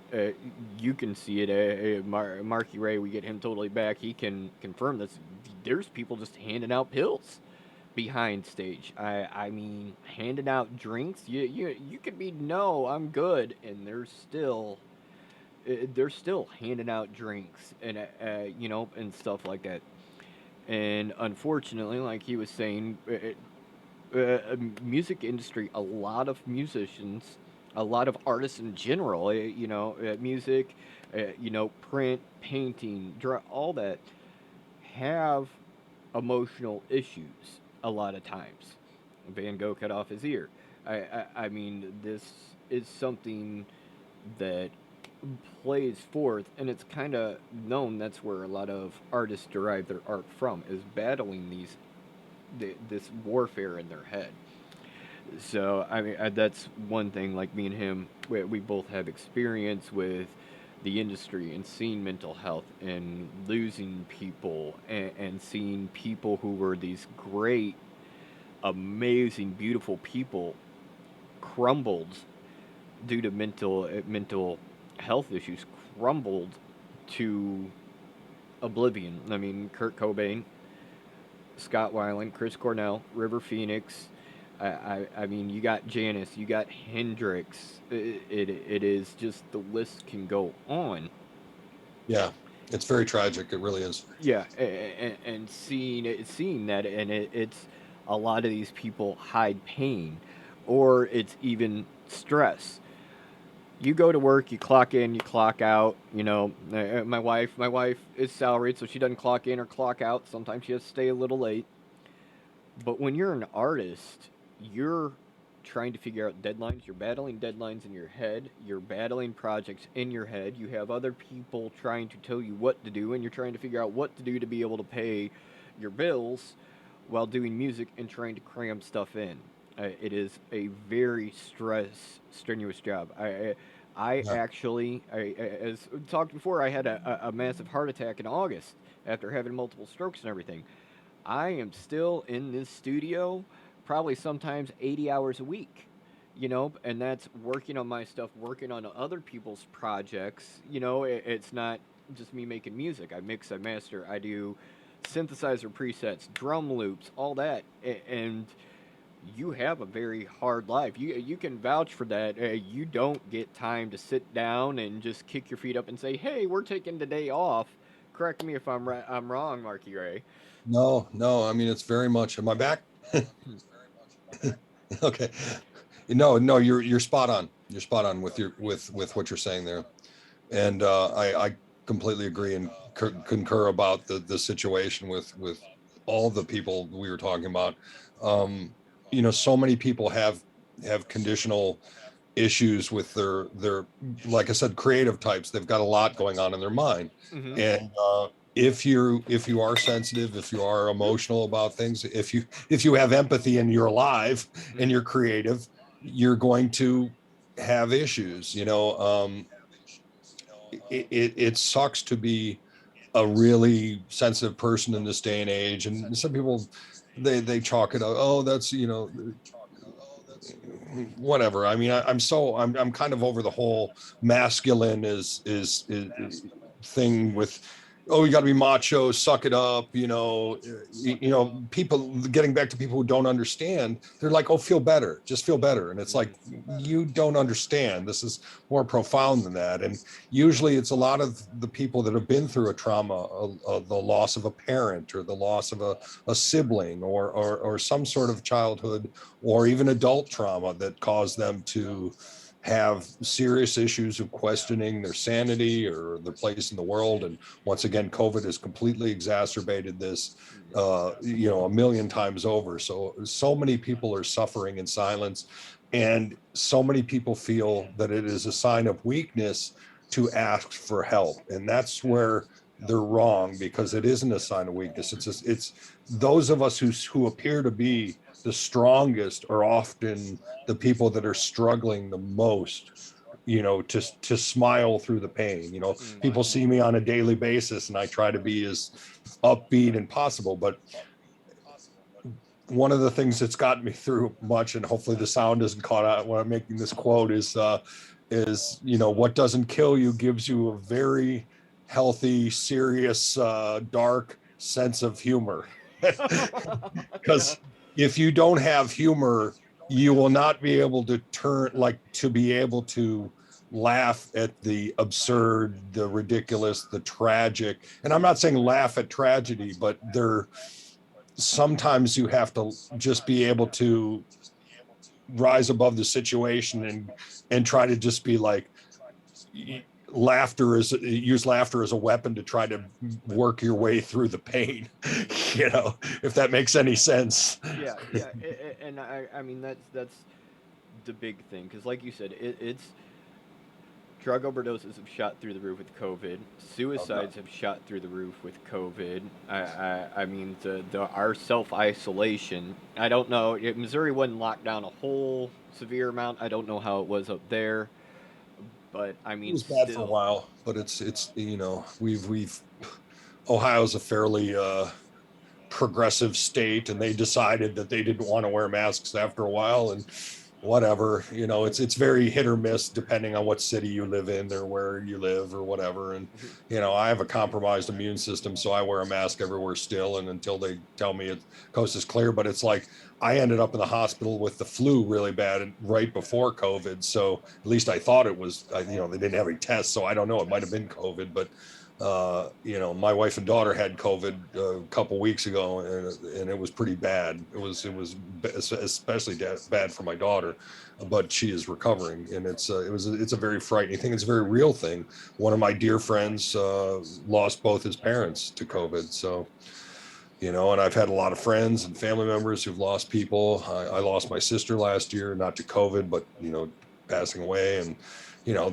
you can see it. Marky Ray, we get him totally back. He can confirm this. There's people just handing out pills behind stage. I mean, handing out drinks. You could be no, I'm good, and they're still handing out drinks and you know and stuff like that. And unfortunately, like he was saying, music industry, a lot of musicians, a lot of artists in general, you know, music, you know, print, painting, all that have emotional issues a lot of times. Van Gogh cut off his ear. I mean, this is something that plays forth, and it's kind of known that's where a lot of artists derive their art from, is battling this warfare in their head. So I mean, that's one thing. Like me and him, we both have experience with the industry and seeing mental health and losing people and seeing people who were these great, amazing, beautiful people crumbled due to mental health issues, crumbled to oblivion. I mean, Kurt Cobain, Scott Weiland, Chris Cornell, River Phoenix. I mean, you got Janis, you got Hendrix. It is just the list can go on. Yeah, it's very tragic. It really is. Yeah, and seeing that, and it's a lot of these people hide pain, or it's even stress. You go to work, you clock in, you clock out. You know, my wife is salaried, so she doesn't clock in or clock out. Sometimes she has to stay a little late. But when you're an artist, you're trying to figure out deadlines. You're battling deadlines in your head. You're battling projects in your head. You have other people trying to tell you what to do, and you're trying to figure out what to do to be able to pay your bills while doing music and trying to cram stuff in. It is a very strenuous job. I Yeah. actually, as we talked before, I had a massive heart attack in August after having multiple strokes and everything. I am still in this studio probably sometimes 80 hours a week, and that's working on my stuff, working on other people's projects. It's not just me making music. I mix, I master, I do synthesizer presets, drum loops, all that. And you have a very hard life. You can vouch for that. You don't get time to sit down and just kick your feet up and say, "Hey, we're taking the day off." Correct me if I'm wrong, Marky Ray. No, no. I mean, it's very much. Am I back? Okay. No, no. You're spot on. You're spot on with with what you're saying there, and I completely agree and concur about the situation with all the people we were talking about. Um, so many people have conditional issues with their like I said, creative types. They've got a lot going on in their mind, Mm-hmm. and if you are sensitive, if you are emotional about things, if you have empathy and you're alive and Mm-hmm. you're creative, you're going to have issues. It sucks to be a really sensitive person in this day and age, and some people they chalk it up. Oh, that's whatever. I mean, I'm kind of over the whole masculine is thing with, oh, you got to be macho, suck it up, people getting back to people who don't understand. They're like, oh, feel better, just feel better, and it's like, Mm-hmm. you don't understand. This is more profound than that, and usually it's a lot of the people that have been through a trauma, the loss of a parent or the loss of a sibling or some sort of childhood or even adult trauma that caused them to have serious issues of questioning their sanity or their place in the world. And once again, COVID has completely exacerbated this, a million times over. So many people are suffering in silence, and so many people feel that it is a sign of weakness to ask for help, and that's where they're wrong, because it isn't a sign of weakness. It's those of us who appear to be the strongest are often the people that are struggling the most, to smile through the pain. Mm-hmm. People see me on a daily basis and I try to be as upbeat and possible, but one of the things that's gotten me through much, and hopefully the sound isn't caught out when I'm making this quote, is what doesn't kill you gives you a very healthy, serious, dark sense of humor. Yeah. Because if you don't have humor, you will not be able to be able to laugh at the absurd, the ridiculous, the tragic. And I'm not saying laugh at tragedy, but there sometimes you have to just be able to rise above the situation and try to just be like, use laughter as a weapon to try to work your way through the pain. If that makes any sense. Yeah, yeah, and I mean that's the big thing because, like you said, it's drug overdoses have shot through the roof with COVID. Okay. Suicides have shot through the roof with COVID. I mean, our self isolation. I don't know. Missouri wasn't locked down a whole severe amount. I don't know how it was up there, but I It mean, was bad for a still. while, but it's we've Ohio's a fairly progressive state, and they decided that they didn't want to wear masks after a while, and whatever, it's very hit or miss depending on what city you live in or where you live or whatever. And I have a compromised immune system, so I wear a mask everywhere still, and until they tell me it coast is clear. But it's like I ended up in the hospital with the flu really bad right before COVID, so at least I thought it was, they didn't have any tests, so I don't know, it might have been COVID. But my wife and daughter had COVID a couple weeks ago, and it was pretty bad. It was especially bad for my daughter, but she is recovering, and it's a very frightening thing. It's a very real thing. One of my dear friends lost both his parents to COVID, so and I've had a lot of friends and family members who've lost people. I lost my sister last year, not to COVID, but passing away, and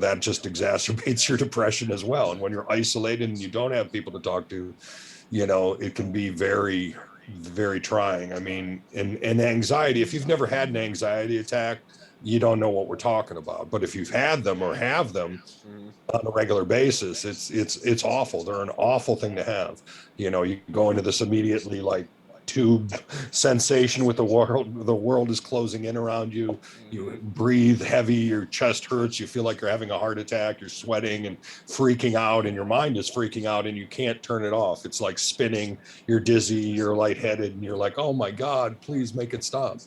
that just exacerbates your depression as well. And when you're isolated and you don't have people to talk to, it can be very, very trying. I mean, and anxiety, if you've never had an anxiety attack, you don't know what we're talking about. But if you've had them or have them Mhm. on a regular basis, it's awful. They're an awful thing to have. You go into this immediately like tube sensation with the world is closing in around you. You Mhm. breathe heavy, your chest hurts, you feel like you're having a heart attack, you're sweating and freaking out, and your mind is freaking out, and you can't turn it off. It's like spinning, you're dizzy, you're lightheaded, and you're like, oh my God, please make it stop.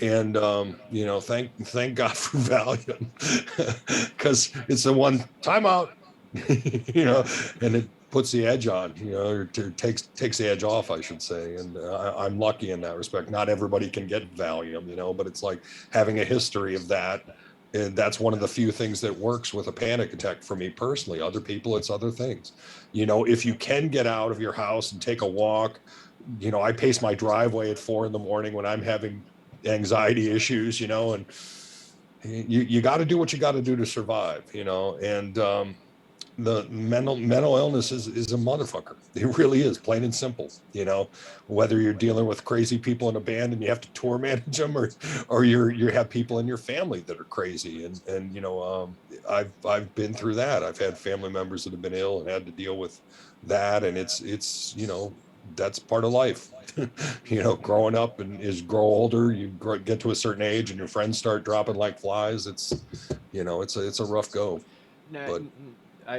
And thank God for Valium, because it's the one timeout, Yeah. and it puts the edge on, or takes the edge off, I should say. And I'm lucky in that respect. Not everybody can get Valium, but it's like having a history of that. And that's one of the few things that works with a panic attack for me personally. Other people, it's other things. If you can get out of your house and take a walk, I pace my driveway at 4 in the morning when I'm having anxiety issues, and you got to do what you got to do to survive, and the mental illness is a motherfucker. It really is, plain and simple. Whether you're dealing with crazy people in a band and you have to tour manage them, or you have people in your family that are crazy, and I've been through that. I've had family members that have been ill and had to deal with that, and it's that's part of life. Growing up and grow older, get to a certain age and your friends start dropping like flies. It's a rough go. Now, But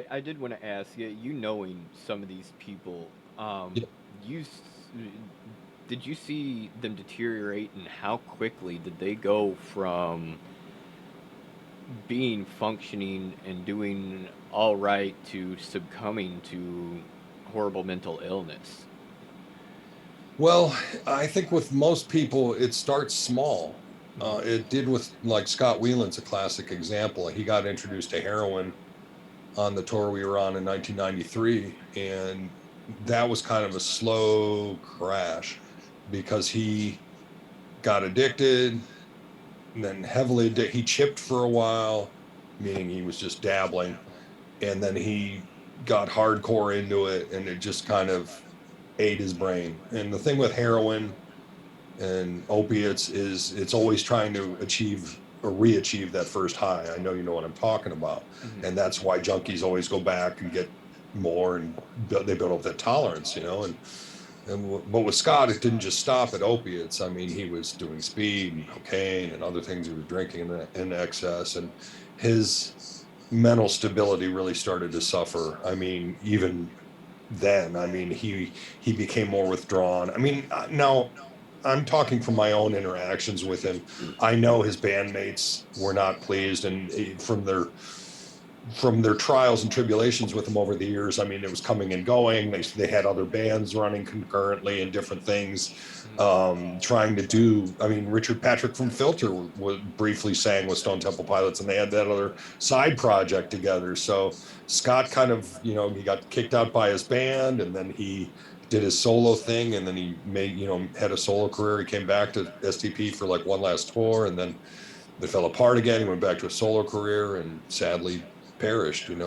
I did want to ask you, knowing some of these people, yeah. you s- did you see them deteriorate, and how quickly did they go from being functioning and doing all right to succumbing to horrible mental illness? Well, I think with most people, it starts small. It did with like Scott Weiland's a classic example. He got introduced to heroin on the tour we were on in 1993, and that was kind of a slow crash because he got addicted, and then he chipped for a while, meaning he was just dabbling, and then he got hardcore into it, and it just kind of ate his brain. And the thing with heroin and opiates is it's always trying to achieve or re-achieve that first high. I know you know what I'm talking about, Hmm. and that's why junkies always go back and get more, and they build up that tolerance, but with Scott, it didn't just stop at opiates. I mean, he was doing speed and cocaine and other things. He was drinking in excess, and his mental stability really started to suffer. I mean, even then, I mean, he became more withdrawn. I mean, now I'm talking from my own interactions with him. I know his bandmates were not pleased, and from their trials and tribulations with him over the years. I mean, it was coming and going. They had other bands running concurrently and different things, trying to do. I mean, Richard Patrick from Filter was briefly sang with Stone Temple Pilots, and they had that other side project together. So Scott kind of, he got kicked out by his band, and then he did his solo thing, and then he had a solo career. He came back to STP for like one last tour, and then they fell apart again. He went back to a solo career, and sadly perished, and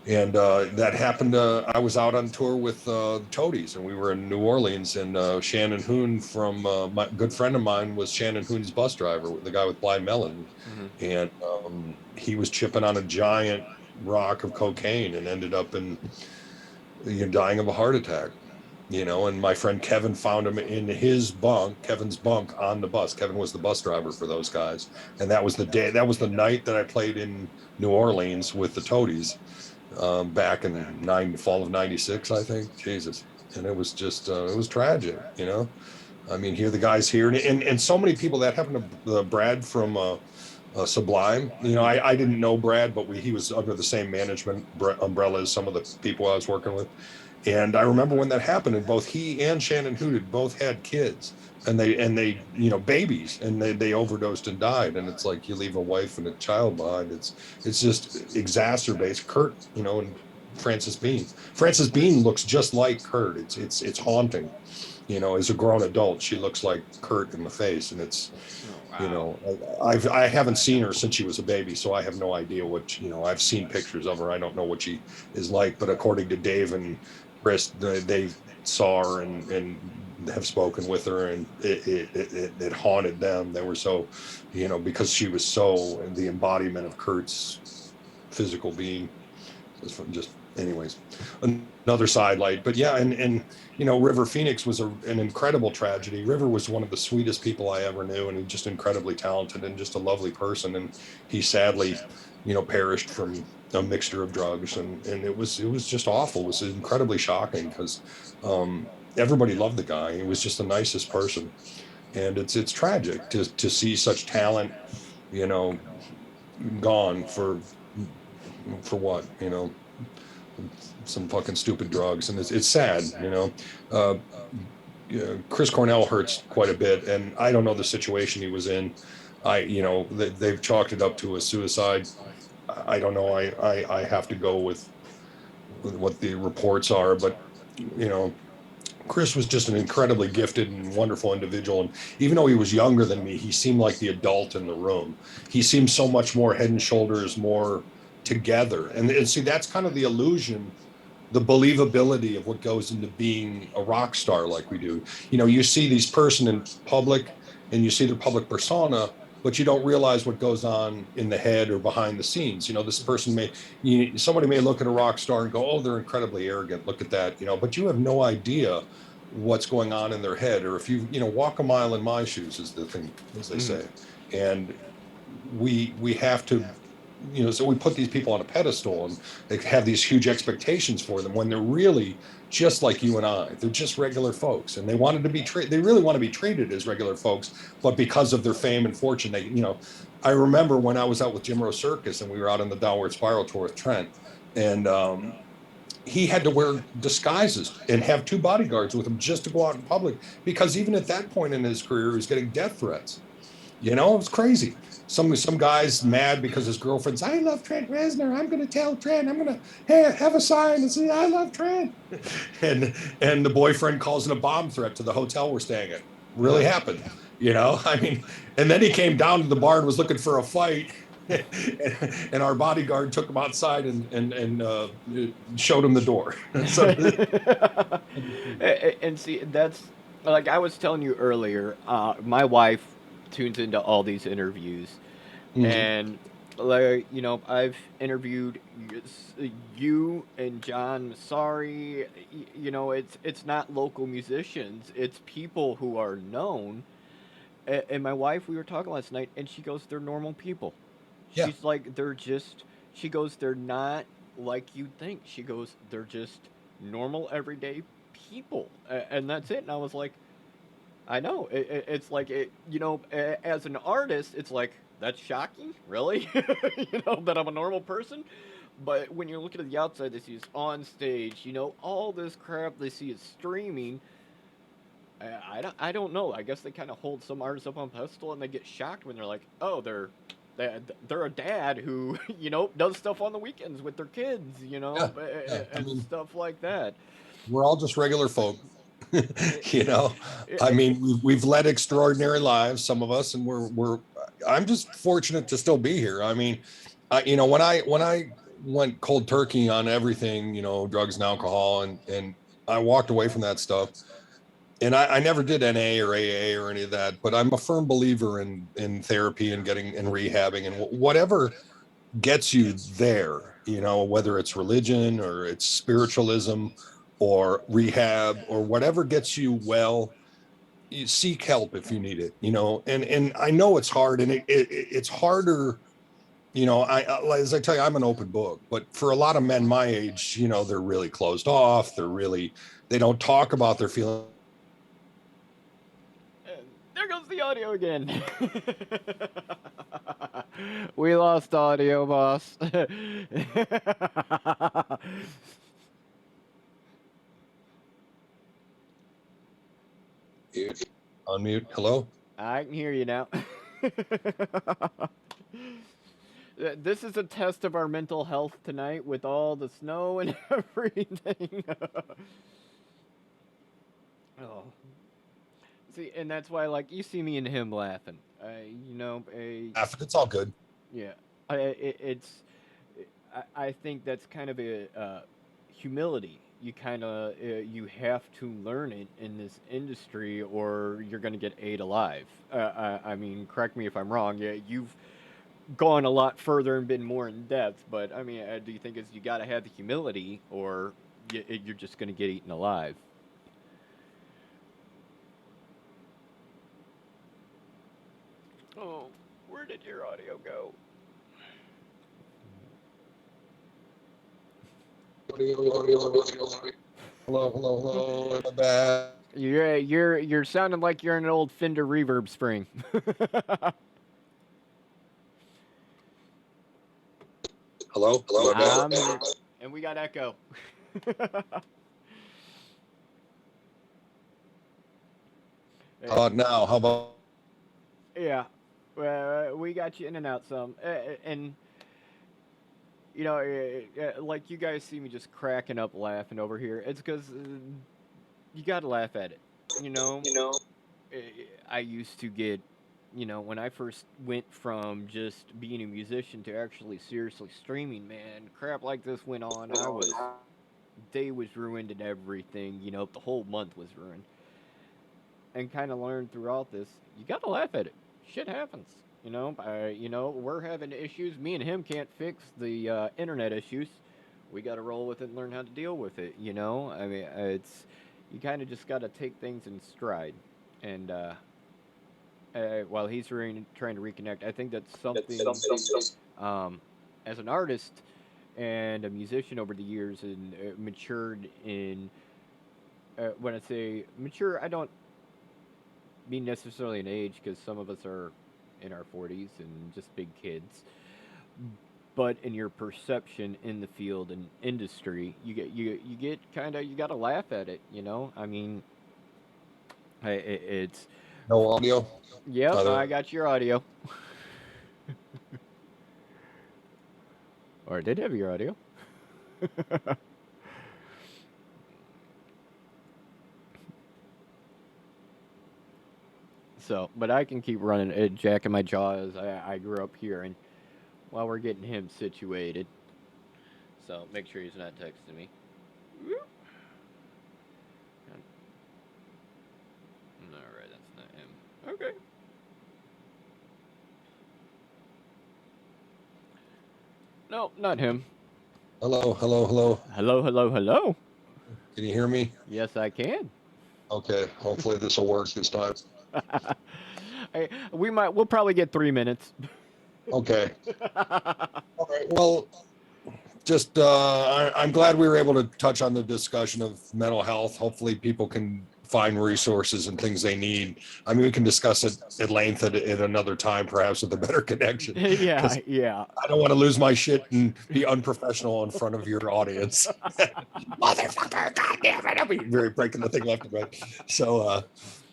that happened. I was out on tour with Toadies, and we were in New Orleans, and Shannon Hoon from my good friend of mine was Shannon Hoon's bus driver, the guy with Blind Melon, Hmm. and he was chipping on a giant rock of cocaine and ended up dying of a heart attack. And my friend Kevin found him in Kevin's bunk on the bus. Kevin was the bus driver for those guys. And that was the night that I played in New Orleans with the Toadies, back in fall of 96, I think. Jesus. And it was just, it was tragic. I mean, here the guys here, and so many people. That happened to Brad from Sublime. I didn't know Brad, but he was under the same management umbrella as some of the people I was working with. And I remember when that happened, and both he and Shannon Hoon both had kids, and they babies, and they overdosed and died. And it's like, you leave a wife and a child behind. It's just exacerbates Kurt, and Frances Bean. Frances Bean looks just like Kurt. It's haunting. As a grown adult, she looks like Kurt in the face, and it's Oh, I haven't seen her since she was a baby, so I have no idea I've seen pictures of her. I don't know what she is like, but according to Dave and Chris, they saw her and have spoken with her, and it haunted them. They were so, because she was so the embodiment of Kurt's physical being. Just anyways, another sidelight. But yeah, and River Phoenix was an incredible tragedy. River was one of the sweetest people I ever knew, and just incredibly talented and just a lovely person. And he sadly, perished from a mixture of drugs, and it was just awful. It was incredibly shocking because everybody loved the guy. He was just the nicest person, and it's tragic to see such talent, you know, gone for what, some fucking stupid drugs. And it's sad. uh, Chris Cornell hurts quite a bit, and I don't know the situation he was in. They've chalked it up to a suicide. I don't know. I have to go with what the reports are, but you know Chris was just an incredibly gifted and wonderful individual. And even though he was younger than me, he seemed like the adult in the room. He seemed so much more head and shoulders more together. And see, that's kind of the illusion, the believability of what goes into being a rock star like we do. You see these person in public and you see their public persona, but you don't realize what goes on in the head or behind the scenes. This person somebody may look at a rock star and go, oh, they're incredibly arrogant. Look at that, but you have no idea what's going on in their head. Or if walk a mile in my shoes is the thing, as they mm, say. And we have to, so we put these people on a pedestal and they have these huge expectations for them when they're really just like you and I. They're just regular folks, and they wanted to be they really want to be treated as regular folks, but because of their fame and fortune, I remember when I was out with Jim Rose Circus and we were out on the Downward Spiral tour with Trent, and he had to wear disguises and have two bodyguards with him just to go out in public, because even at that point in his career, he was getting death threats. It's crazy. Some guy's mad because his girlfriend's, I love Trent Reznor. I'm going to tell Trent. I'm going to have a sign and say, I love Trent. And the boyfriend calls it a bomb threat to the hotel we're staying at. Really happened. I mean, and then he came down to the bar and was looking for a fight. And our bodyguard took him outside and showed him the door. So, and see, that's like I was telling you earlier. My wife tunes into all these interviews, mhm. and like I've interviewed you and John Sorry. It's not local musicians; it's people who are known. And my wife, we were talking last night, and she goes, "They're normal people." Yeah, She's like, "They're just." She goes, "They're not like you'd think." She goes, "They're just normal, everyday people," and that's it. And I was like, I know. It's like as an artist, it's like that's shocking, really, that I'm a normal person. But when you're looking at the outside, they see it's on stage. All this crap they see is streaming. I don't know. I guess they kind of hold some artists up on a pedestal, and they get shocked when they're like, oh, they're a dad who does stuff on the weekends with their kids, yeah, yeah. I and mean, stuff like that. we're all just regular folk. It, you know I it, mean, we've led extraordinary lives, some of us, and I'm just fortunate to still be here. I mean, When I went cold turkey on everything, drugs and alcohol, and I walked away from that stuff. And I never did NA or AA or any of that, but I'm a firm believer in therapy and getting and rehabbing and whatever gets you there, whether it's religion or it's spiritualism or rehab or whatever gets you well. You seek help if you need it, and I know it's hard, and it's harder. As I tell you, I'm an open book, but for a lot of men my age, they're really closed off. They don't talk about their feelings. There goes the audio again. We lost audio, boss. Unmute. Hello. I can hear you now. This is a test of our mental health tonight with all the snow and everything. Oh. See, and that's why, like, you see me and him laughing. It's all good. Yeah. I think that's kind of a humility. You have to learn it in this industry, or you're gonna get ate alive. I mean, correct me if I'm wrong. Yeah, you've gone a lot further and been more in depth, but I mean, do you think you got to have the humility, or you're just gonna get eaten alive? Oh, where did your audio go? Hello. My bad. You're sounding like you're in an old Fender reverb spring. Hello. And we got echo. Now, how about? Yeah, we got you in and out some, and like you guys see me just cracking up laughing over here. It's because you got to laugh at it. I used to get, when I first went from just being a musician to actually seriously streaming, man, crap like this went on. Day was ruined and everything. The whole month was ruined. And kind of learned throughout this, you got to laugh at it. Shit happens. We're having issues. Me and him can't fix the internet issues. We got to roll with it and learn how to deal with it. I mean, you kind of just got to take things in stride. And while he's trying to reconnect, I think that's something. As an artist and a musician over the years, and matured in. When I say mature, I don't mean necessarily an age, because some of us are in our 40s and just big kids, but in your perception in the field and industry, you get kind of, you got to laugh at it. I mean, it's No audio. Yep, I got your audio. Or I did have your audio. So, but I can keep running it, jacking my jaw as I grew up here, and while we're getting him situated. So, make sure he's not texting me. Alright, that's not him. Okay. No, not him. Hello. Hello. Can you hear me? Yes, I can. Okay. Hopefully this will work this time. We'll probably get 3 minutes. Okay. All right. Well, just I'm glad we were able to touch on the discussion of mental health. Hopefully people can find resources and things they need. I mean, we can discuss it at length at another time, perhaps with a better connection. Yeah. I don't want to lose my shit and be unprofessional in front of your audience. Motherfucker, goddamn it! I'll be very breaking the thing left and right. So,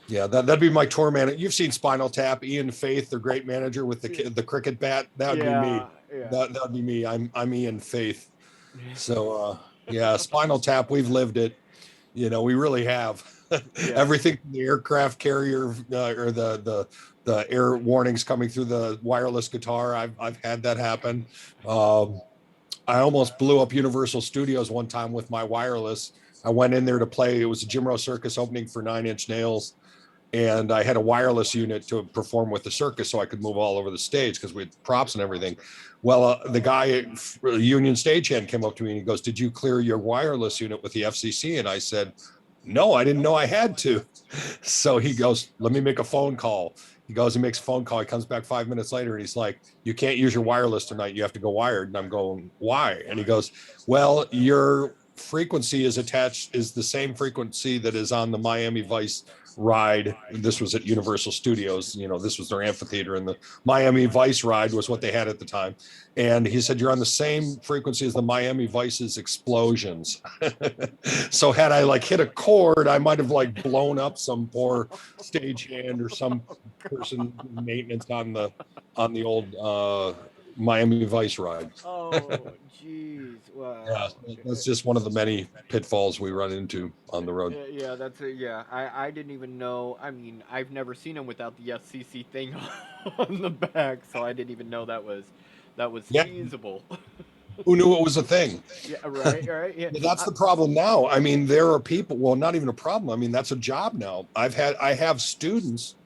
yeah, that'd be my tour manager. You've seen Spinal Tap, Ian Faith, their great manager with the cricket bat. That would be me. Yeah. That would be me. I'm Ian Faith. So, yeah, Spinal Tap. We've lived it. We really have. Yeah. Everything from the aircraft carrier or the air warnings coming through the wireless guitar. I've had that happen. Um, I almost blew up Universal Studios one time with my wireless. I went in there to play. It was a Jim Rowe Circus opening for Nine Inch Nails, and I had a wireless unit to perform with the circus so I could move all over the stage because we had props and everything. Well, the guy, Union Stagehand, came up to me and he goes, "Did you clear your wireless unit with the FCC?" And I said, "No, I didn't know I had to." So he goes, "Let me make a phone call." He goes and makes a phone call. He comes back 5 minutes later and he's like, "You can't use your wireless tonight. You have to go wired." And I'm going, "Why?" And he goes, "Well, your frequency is the same frequency that is on the Miami Vice ride." This was at Universal Studios. This was their amphitheater, and the Miami Vice ride was what they had at the time. And he said, "You're on the same frequency as the Miami Vice's explosions." So had I like hit a chord, I might have like blown up some poor stagehand or some person maintenance on the old Miami Vice ride. Oh, jeez. Yeah, Wow. that's just one of the many pitfalls we run into on the road. Yeah, that's it. Yeah, I didn't even know. I mean, I've never seen him without the FCC thing on the back, so I didn't even know that was Yeah, feasible. who knew it was a thing? Yeah, right, right. Yeah. That's the problem now. I mean, there are people, well, not even a problem. I mean, that's a job now. I have students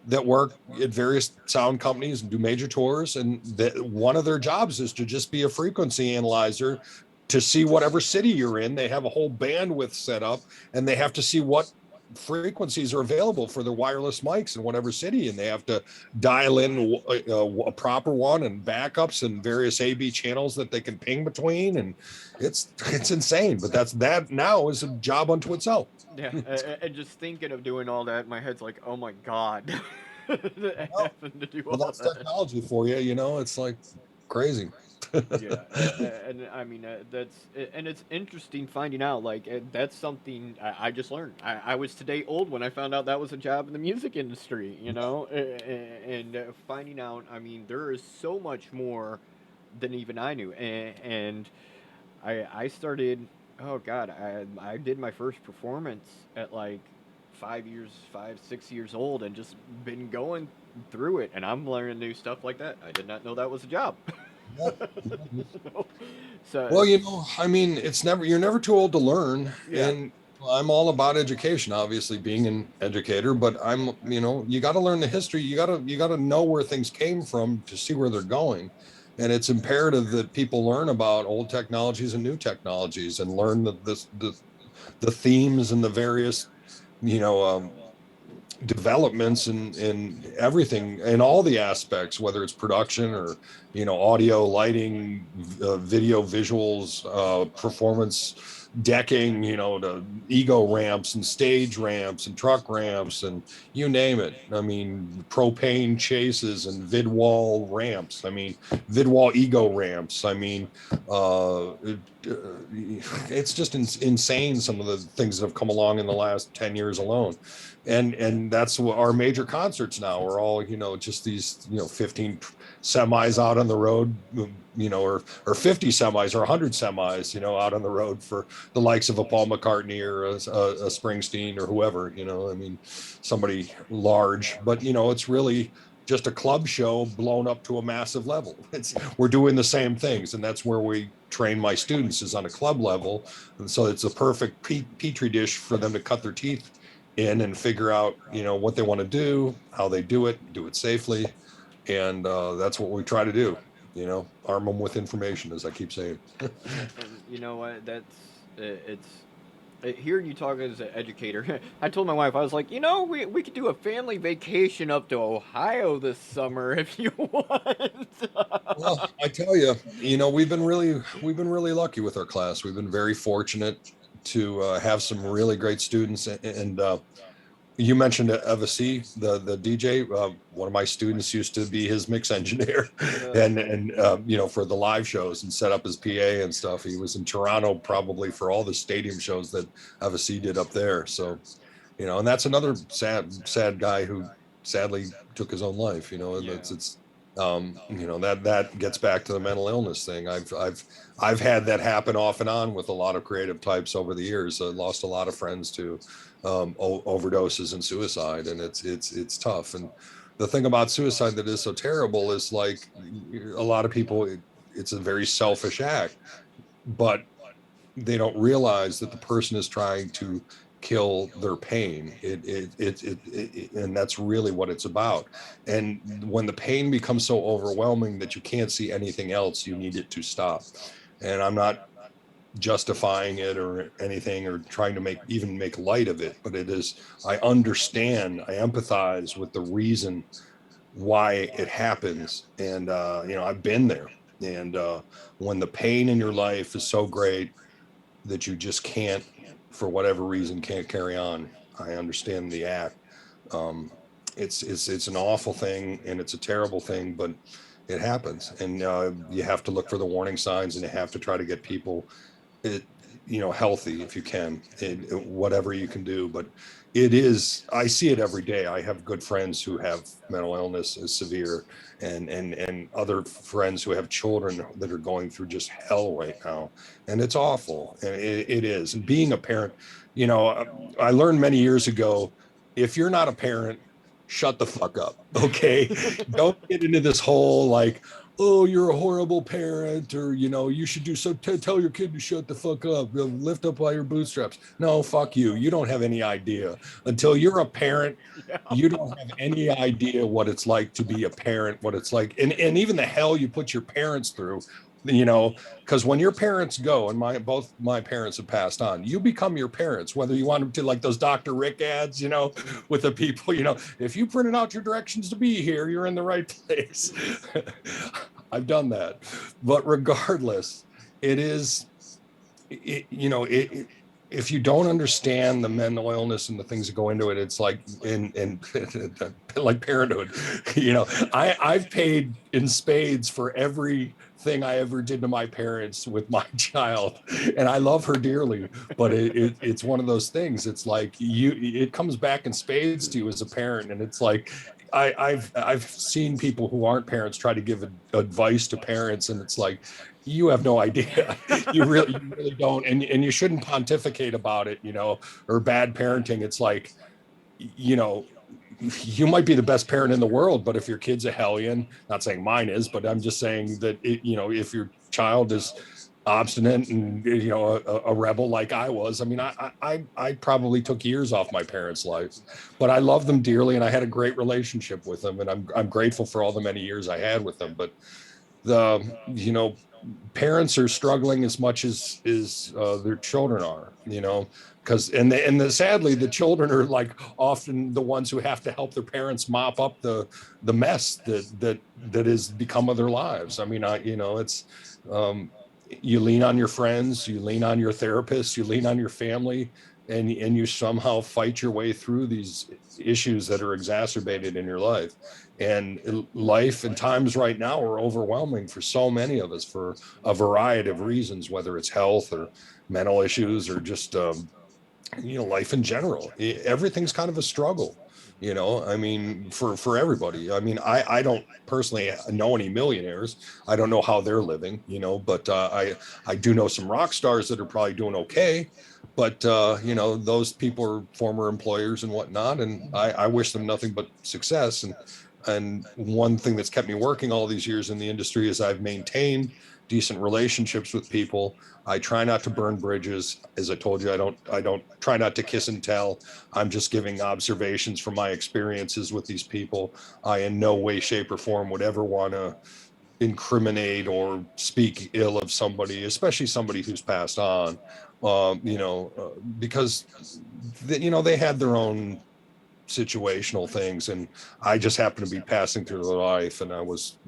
that work at various sound companies and do major tours, and that one of their jobs is to just be a frequency analyzer to see whatever city you're in. They have a whole bandwidth set up, and they have to see what frequencies are available for their wireless mics in whatever city, and they have to dial in a proper one and backups and various AB channels that they can ping between, and it's insane. But that now is a job unto itself. Yeah, and just thinking of doing all that, my head's like, oh my god, having to do Well, all that's that. technology for you. It's like crazy. Yeah, and I mean and it's interesting finding out like that's something I just learned. I was today old when I found out that was a job in the music industry, and finding out. I mean, there is so much more than even I knew, and I started. Oh God, I did my first performance at like 5, 6 years old, and just been going through it, and I'm learning new stuff like that. I did not know that was a job. So Well, I mean, you're never too old to learn. yeah, And I'm all about education, obviously being an educator, but you got to learn the history. You got to know where things came from to see where they're going. And it's imperative that people learn about old technologies and new technologies and learn the themes and the various, you know, developments and everything in all the aspects, whether it's production or audio, lighting, video, visuals, performance, decking, the ego ramps and stage ramps and truck ramps and you name it. I mean, propane chases and vidwall ramps. I mean, vidwall ego ramps. I mean, it's just insane some of the things that have come along in the last 10 years alone. And that's what our major concerts now are all, just these 15 semis out on the road, or 50 semis or 100 semis, out on the road for the likes of a Paul McCartney or a Springsteen or whoever. I mean, somebody large, but it's really just a club show blown up to a massive level. We're doing the same things, and that's where we train my students, is on a club level. And so it's a perfect petri dish for them to cut their teeth in and figure out what they want to do, how they do it safely. And that's what we try to do, arm them with information, as I keep saying. and you know what? It's hearing you talk as an educator. I told my wife, I was like, we could do a family vacation up to Ohio this summer if you want. Well, I tell you, we've been really lucky with our class. We've been very fortunate to have some really great students. And you mentioned Eva C, the DJ. One of my students used to be his mix engineer, and for the live shows and set up his PA and stuff. He was in Toronto probably for all the stadium shows that Eva C did up there. So, and that's another sad guy who sadly took his own life. Yeah. It's That gets back to the mental illness thing. I've had that happen off and on with a lot of creative types over the years. I lost a lot of friends to overdoses and suicide, and it's tough. And the thing about suicide that is so terrible is, like, a lot of people, it's a very selfish act, but they don't realize that the person is trying to kill their pain. And that's really what it's about. And when the pain becomes so overwhelming that you can't see anything else, you need it to stop. And I'm not justifying it or anything, or trying to make light of it, but it is, I understand, I empathize with the reason why it happens. And I've been there. And when the pain in your life is so great that you just can't, for whatever reason, can't carry on, I understand the act. um, it's an awful thing, and it's a terrible thing, but it happens. And you have to look for the warning signs, and you have to try to get people, it, healthy if you can, whatever you can do. But it is, I see it every day. I have good friends who have mental illness as severe, and other friends who have children that are going through just hell right now. And it's awful. And it is. And being a parent, I learned many years ago, if you're not a parent, shut the fuck up. Okay. Don't get into this whole, like, oh, you're a horrible parent, or, you should do so, tell your kid to shut the fuck up, lift up by your bootstraps. No, fuck you. You don't have any idea. Until you're a parent, Yeah. you don't have any idea what it's like to be a parent, what it's like, and even the hell you put your parents through. Because when your parents go, and both my parents have passed on, you become your parents, whether you want them to, like those Dr. Rick ads, with the people, if you printed out your directions to be here, you're in the right place. I've done that. But regardless, it is, if you don't understand the mental illness and the things that go into it, it's like in like parenthood. I've paid in spades for everything I ever did to my parents with my child, and I love her dearly. But it's one of those things. It's like it comes back in spades to you as a parent, and it's like, I've seen people who aren't parents try to give advice to parents, and it's like, you have no idea. You really don't. And you shouldn't pontificate about it, or bad parenting. It's like, you know, you might be the best parent in the world, but if your kid's a hellion, not saying mine is, but I'm just saying that if your child is obstinate and a rebel like I was, I mean, I probably took years off my parents' life, but I love them dearly, and I had a great relationship with them, and I'm grateful for all the many years I had with them. But the parents are struggling as much as their children are, because sadly the children are, like, often the ones who have to help their parents mop up the mess that is become of their lives. I mean, it's, you lean on your friends, you lean on your therapist, you lean on your family, and you somehow fight your way through these issues that are exacerbated in your life. And life and times right now are overwhelming for so many of us, for a variety of reasons, whether it's health or mental issues, or just life in general. Everything's kind of a struggle. I mean, for everybody. I mean, I don't personally know any millionaires. I don't know how they're living, but I do know some rock stars that are probably doing okay. But those people are former employers and whatnot, and I wish them nothing but success. And one thing that's kept me working all these years in the industry is I've maintained decent relationships with people. I try not to burn bridges. As I told you, I don't try not to kiss and tell. I'm just giving observations from my experiences with these people. I in no way, shape, or form would ever want to incriminate or speak ill of somebody, especially somebody who's passed on, because they had their own situational things, and I just happened to be passing through their life, and I was,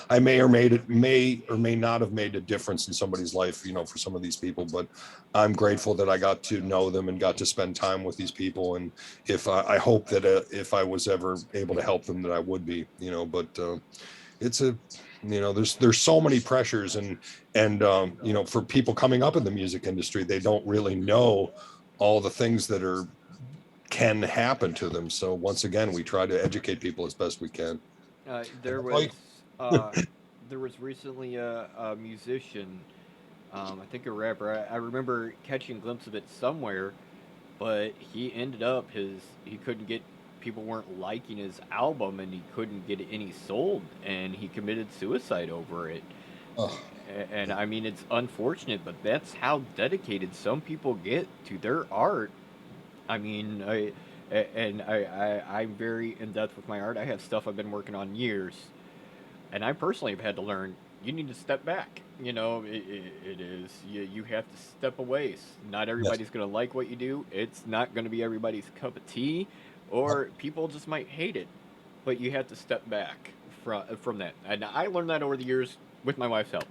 I may or may not have made a difference in somebody's life, for some of these people. But I'm grateful that I got to know them and got to spend time with these people. And if I hope that if I was ever able to help them, that I would be, but it's a, there's so many pressures, and for people coming up in the music industry, they don't really know all the things that can happen to them. So once again, we try to educate people as best we can. There And was Uh, there was recently a musician, I think a rapper. I remember catching a glimpse of it somewhere, but he ended up he couldn't get people weren't liking his album and he couldn't get any sold and he committed suicide over it. Oh, And I mean it's unfortunate, but that's how dedicated some people get to their art. I mean, I'm very in depth with my art. I have stuff I've been working on years, and I personally have had to learn. You need to step back. You know, it is you have to step away. Not yes. everybody's gonna like what you do. It's not gonna be everybody's cup of tea, or people just might hate it. But you have to step back from that. And I learned that over the years with my wife's help.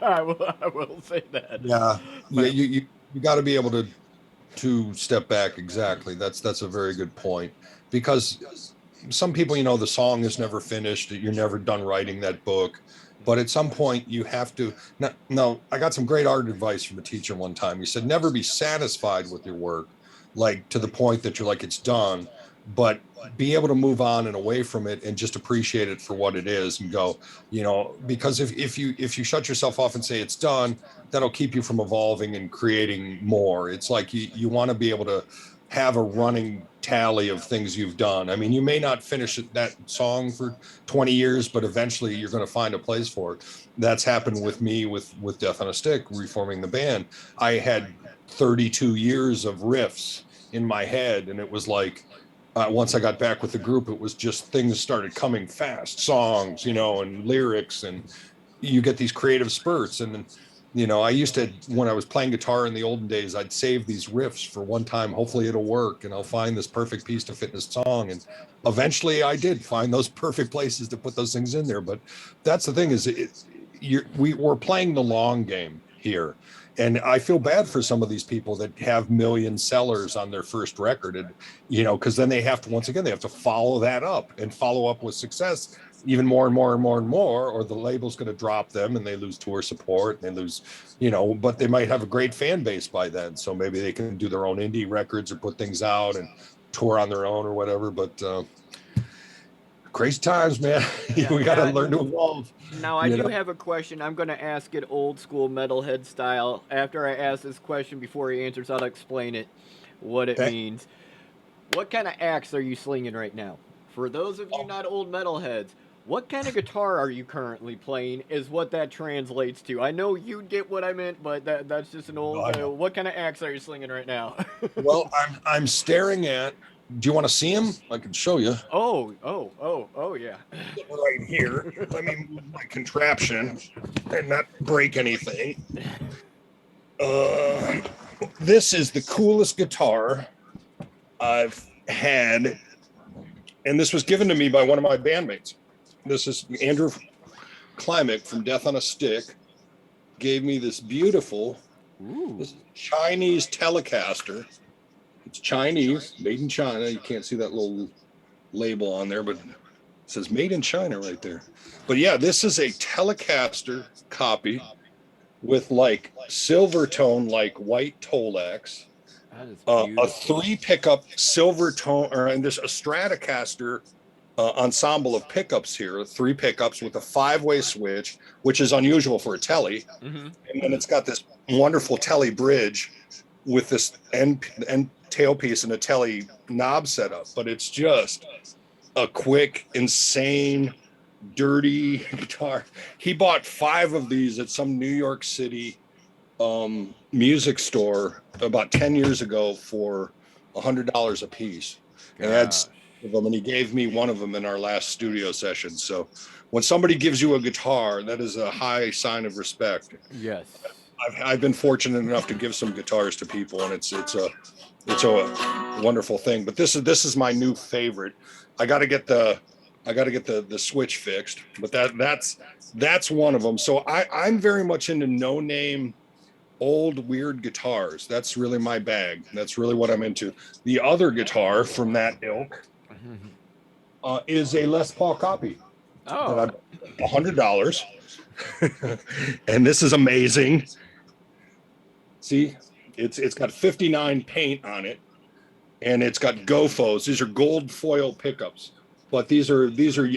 I will say that. Yeah. Yeah. My You got to be able to step back. Exactly. That's a very good point, because some people, the song is never finished. You're never done writing that book. But at some point you have to. No, no, I got some great art advice from a teacher one time. He said, never be satisfied with your work, like to the point that you're like, it's done, but be able to move on and away from it and just appreciate it for what it is and go, because if you shut yourself off and say it's done, that'll keep you from evolving and creating more. It's like you want to be able to have a running tally of things you've done. I mean, you may not finish that song for 20 years, but eventually you're going to find a place for it. That's happened with me with Death on a Stick, reforming the band. I had 32 years of riffs in my head, and it was like, once I got back with the group, it was just things started coming fast, songs, and lyrics, and you get these creative spurts. And then, I used to, when I was playing guitar in the olden days, I'd save these riffs for one time. Hopefully it'll work and I'll find this perfect piece to fit in this song. And eventually I did find those perfect places to put those things in there. But that's the thing, is we're playing the long game here. And I feel bad for some of these people that have million sellers on their first record. And, because then they have to, once again, they have to follow that up and follow up with success even more and more and more and more, or the label's going to drop them and they lose tour support and they lose, but they might have a great fan base by then. So maybe they can do their own indie records or put things out and tour on their own or whatever. But crazy times, man. yeah, We got to yeah. learn to evolve. Now I you do know have a question. I'm going to ask it old school metalhead style. After I ask this question, before he answers, I'll explain it, what it Okay. means. What kind of axe are you slinging right now? For those of you not old metalheads, what kind of guitar are you currently playing? Is what that translates to. I know you get what I meant, but that's just an No, old. I know. What kind of axe are you slinging right now? Well, I'm staring at. Do you want to see him? I can show you. Oh, yeah. Right here. Let me move my contraption and not break anything. Uh, this is the coolest guitar I've had, and this was given to me by one of my bandmates. This is Andrew Klimek from Death on a Stick. Gave me this beautiful, Ooh. this Chinese Telecaster. It's Chinese, made in China. You can't see that little label on there, but it says made in China right there. But yeah, this is a Telecaster copy with like silver tone, like white Tolex, That is a beautiful. 3 pickup silver tone, and there's a Stratocaster ensemble of pickups here, 3 pickups with a 5-way switch, which is unusual for a Tele. Mm-hmm. And then it's got this wonderful Tele bridge with this end tailpiece and a Tele knob setup. But it's just a quick, insane, dirty guitar. He bought 5 of these at some New York City music store about 10 years ago for $100 a piece. And Gosh. and he gave me one of them in our last studio session. So when somebody gives you a guitar, that is a high sign of respect. Yes. I've been fortunate enough to give some guitars to people, and it's a wonderful thing. But this is my new favorite. I got to get the switch fixed, but that's one of them. So I'm very much into no name old weird guitars. That's really my bag. That's really what I'm into. The other guitar from that ilk is a Les Paul copy that I Oh. $100, and this is amazing. See, it's got 59 paint on it, and it's got GoFos. These are gold foil pickups. but these are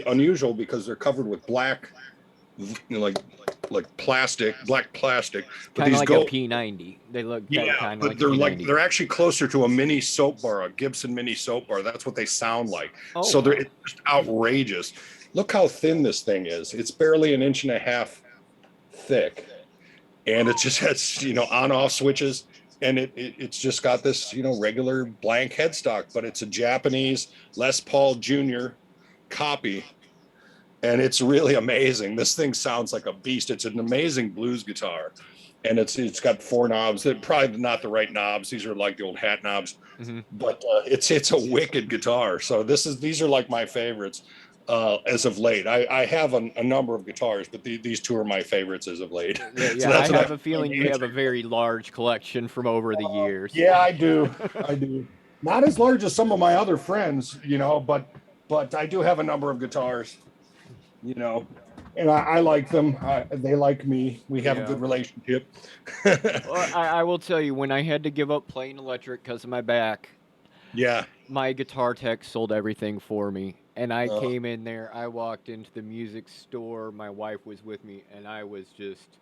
unusual because they're covered with black, like plastic, black plastic. But Kind of these like a go, P90. They look yeah, kind of but like a P90. they're actually closer to a mini soap bar, a Gibson mini soap bar. That's what they sound like. Oh So they're wow. it's just outrageous. Look how thin this thing is. It's barely an inch and a half thick, and it just has on off switches, and it's just got this regular blank headstock, but it's a Japanese Les Paul Jr. copy, and it's really amazing. This thing sounds like a beast. It's an amazing blues guitar, and it's got four knobs. They're probably not the right knobs. These are like the old hat knobs, Hmm. but it's a wicked guitar. So these are like my favorites as of late. I have a number of guitars, but these two are my favorites as of late. Yeah, So yeah. I that's what have a feeling you have a very large collection from over the years. yeah, I do. I do. Not as large as some of my other friends, but I do have a number of guitars, you know, and I like them. They like me. We have a Yeah. good relationship. Well, I will tell you, when I had to give up playing electric because of my back, Yeah. my guitar tech sold everything for me. And I Uh, came in there, I walked into the music store, my wife was with me, and I was just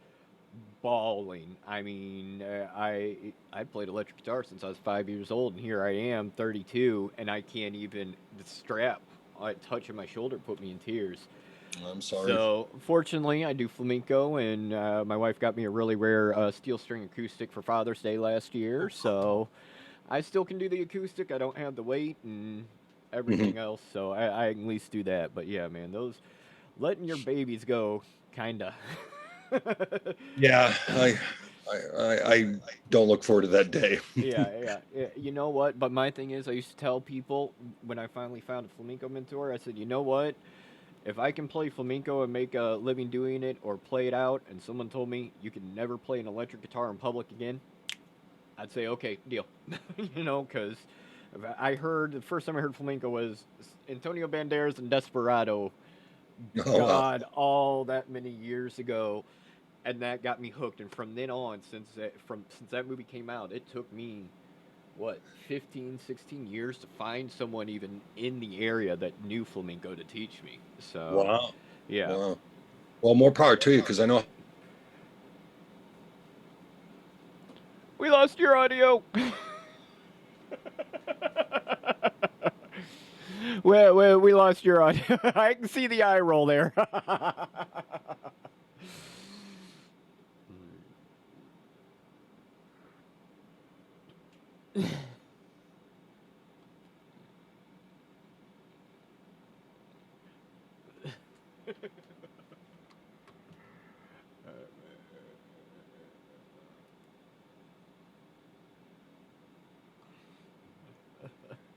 bawling. I mean, I played electric guitar since I was 5 years old, and here I am, 32, and I can't even the strap touching my shoulder put me in tears. I'm sorry. So fortunately, I do flamenco, and my wife got me a really rare steel string acoustic for Father's Day last year. So I still can do the acoustic. I don't have the weight and Mhm. everything else, so I can at least do that. But yeah, man, those letting your babies go, kinda. Yeah, I don't look forward to that day. Yeah. You know what? But my thing is, I used to tell people when I finally found a flamenco mentor, I said, you know what? If I can play flamenco and make a living doing it or play it out, and someone told me you can never play an electric guitar in public again, I'd say, okay, deal. Because I heard the first time I heard flamenco was Antonio Banderas and Desperado. Oh wow. God, all that many years ago, and that got me hooked. And from then on, since that movie came out, it took me what 15, 16 years to find someone even in the area that knew flamenco to teach me. So, Wow. yeah. Wow. Well, more power to you because I know. We lost your audio. We lost your audio. I can see the eye roll there.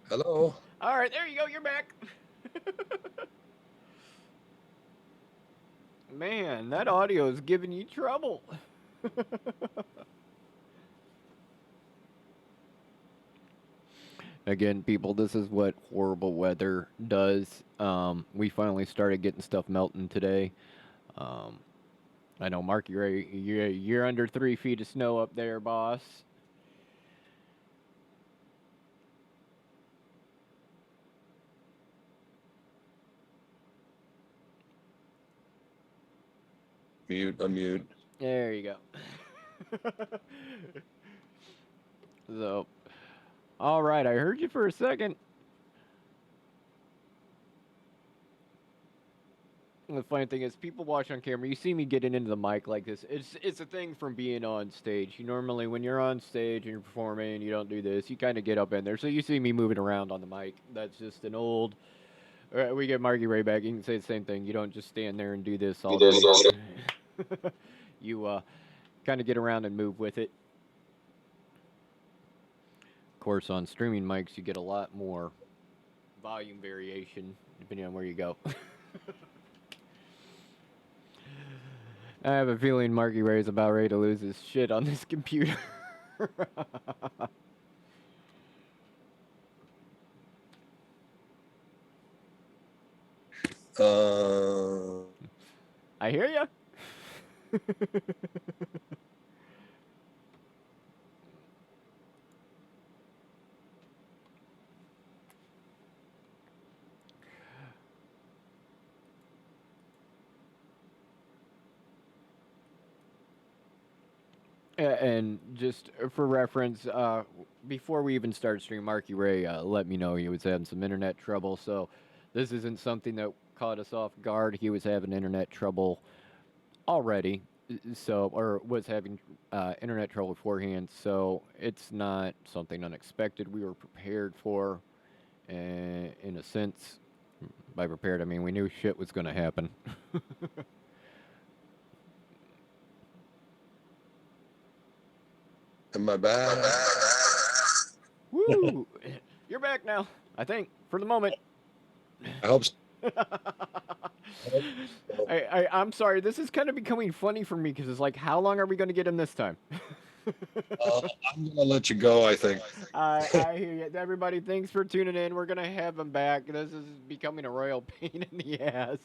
Hello. All right, there you go. You're back. Man, that audio is giving you trouble. Again, people, this is what horrible weather does. We finally started getting stuff melting today. Um, I know, Marky Ray, you're under 3 feet of snow up there, boss. Mute. Unmute. There you go. So, all right, I heard you for a second. The funny thing is, people watch on camera. You see me getting into the mic like this. It's a thing from being on stage. You normally, when you're on stage and you're performing, you don't do this. You kind of get up in there. So you see me moving around on the mic. That's just an old. We get Marky Ray back. You can say the same thing. You don't just stand there and do this all day. You kind of get around and move with it. Of course, on streaming mics, you get a lot more volume variation depending on where you go. I have a feeling Marky Ray is about ready to lose his shit on this computer. Uh, I hear ya. And just for reference, before we even started stream, Marky Ray let me know he was having some internet trouble. So this isn't something that caught us off guard. He was having internet trouble already, so or was having internet trouble beforehand. So it's not something unexpected. We were prepared for, in a sense. By prepared, I mean we knew shit was going to happen. Am I back? Woo! You're back now, I think, for the moment. I hope so. I'm sorry. This is kind of becoming funny for me because it's like, how long are we going to get him this time? I'm gonna let you go, I think. I hear you. Everybody, thanks for tuning in. We're going to have him back. This is becoming a royal pain in the ass.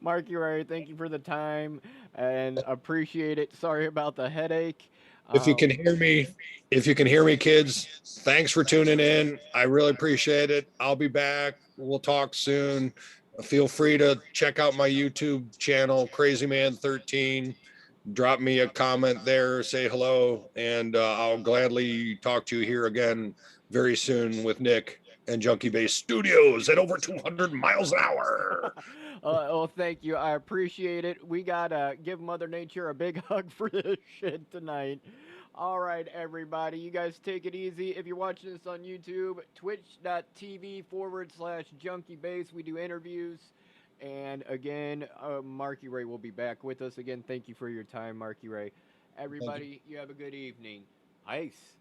Marky Ray, thank you for the time and appreciate it. Sorry about the headache. If you can hear me, kids, thanks for tuning in. I really appreciate it. I'll be back. We'll talk soon. Feel free to check out my YouTube channel, Crazy Man 13. Drop me a comment there, say hello, and I'll gladly talk to you here again very soon with Nick and Junkie Base Studios at over 200 miles an hour. Well, thank you. I appreciate it. We got to give Mother Nature a big hug for this shit tonight. All right, everybody. You guys take it easy. If you're watching this on YouTube, twitch.tv/junkiebase. We do interviews. And again, Marky Ray will be back with us. Again, thank you for your time, Marky Ray. Everybody, you have a good evening. Ice.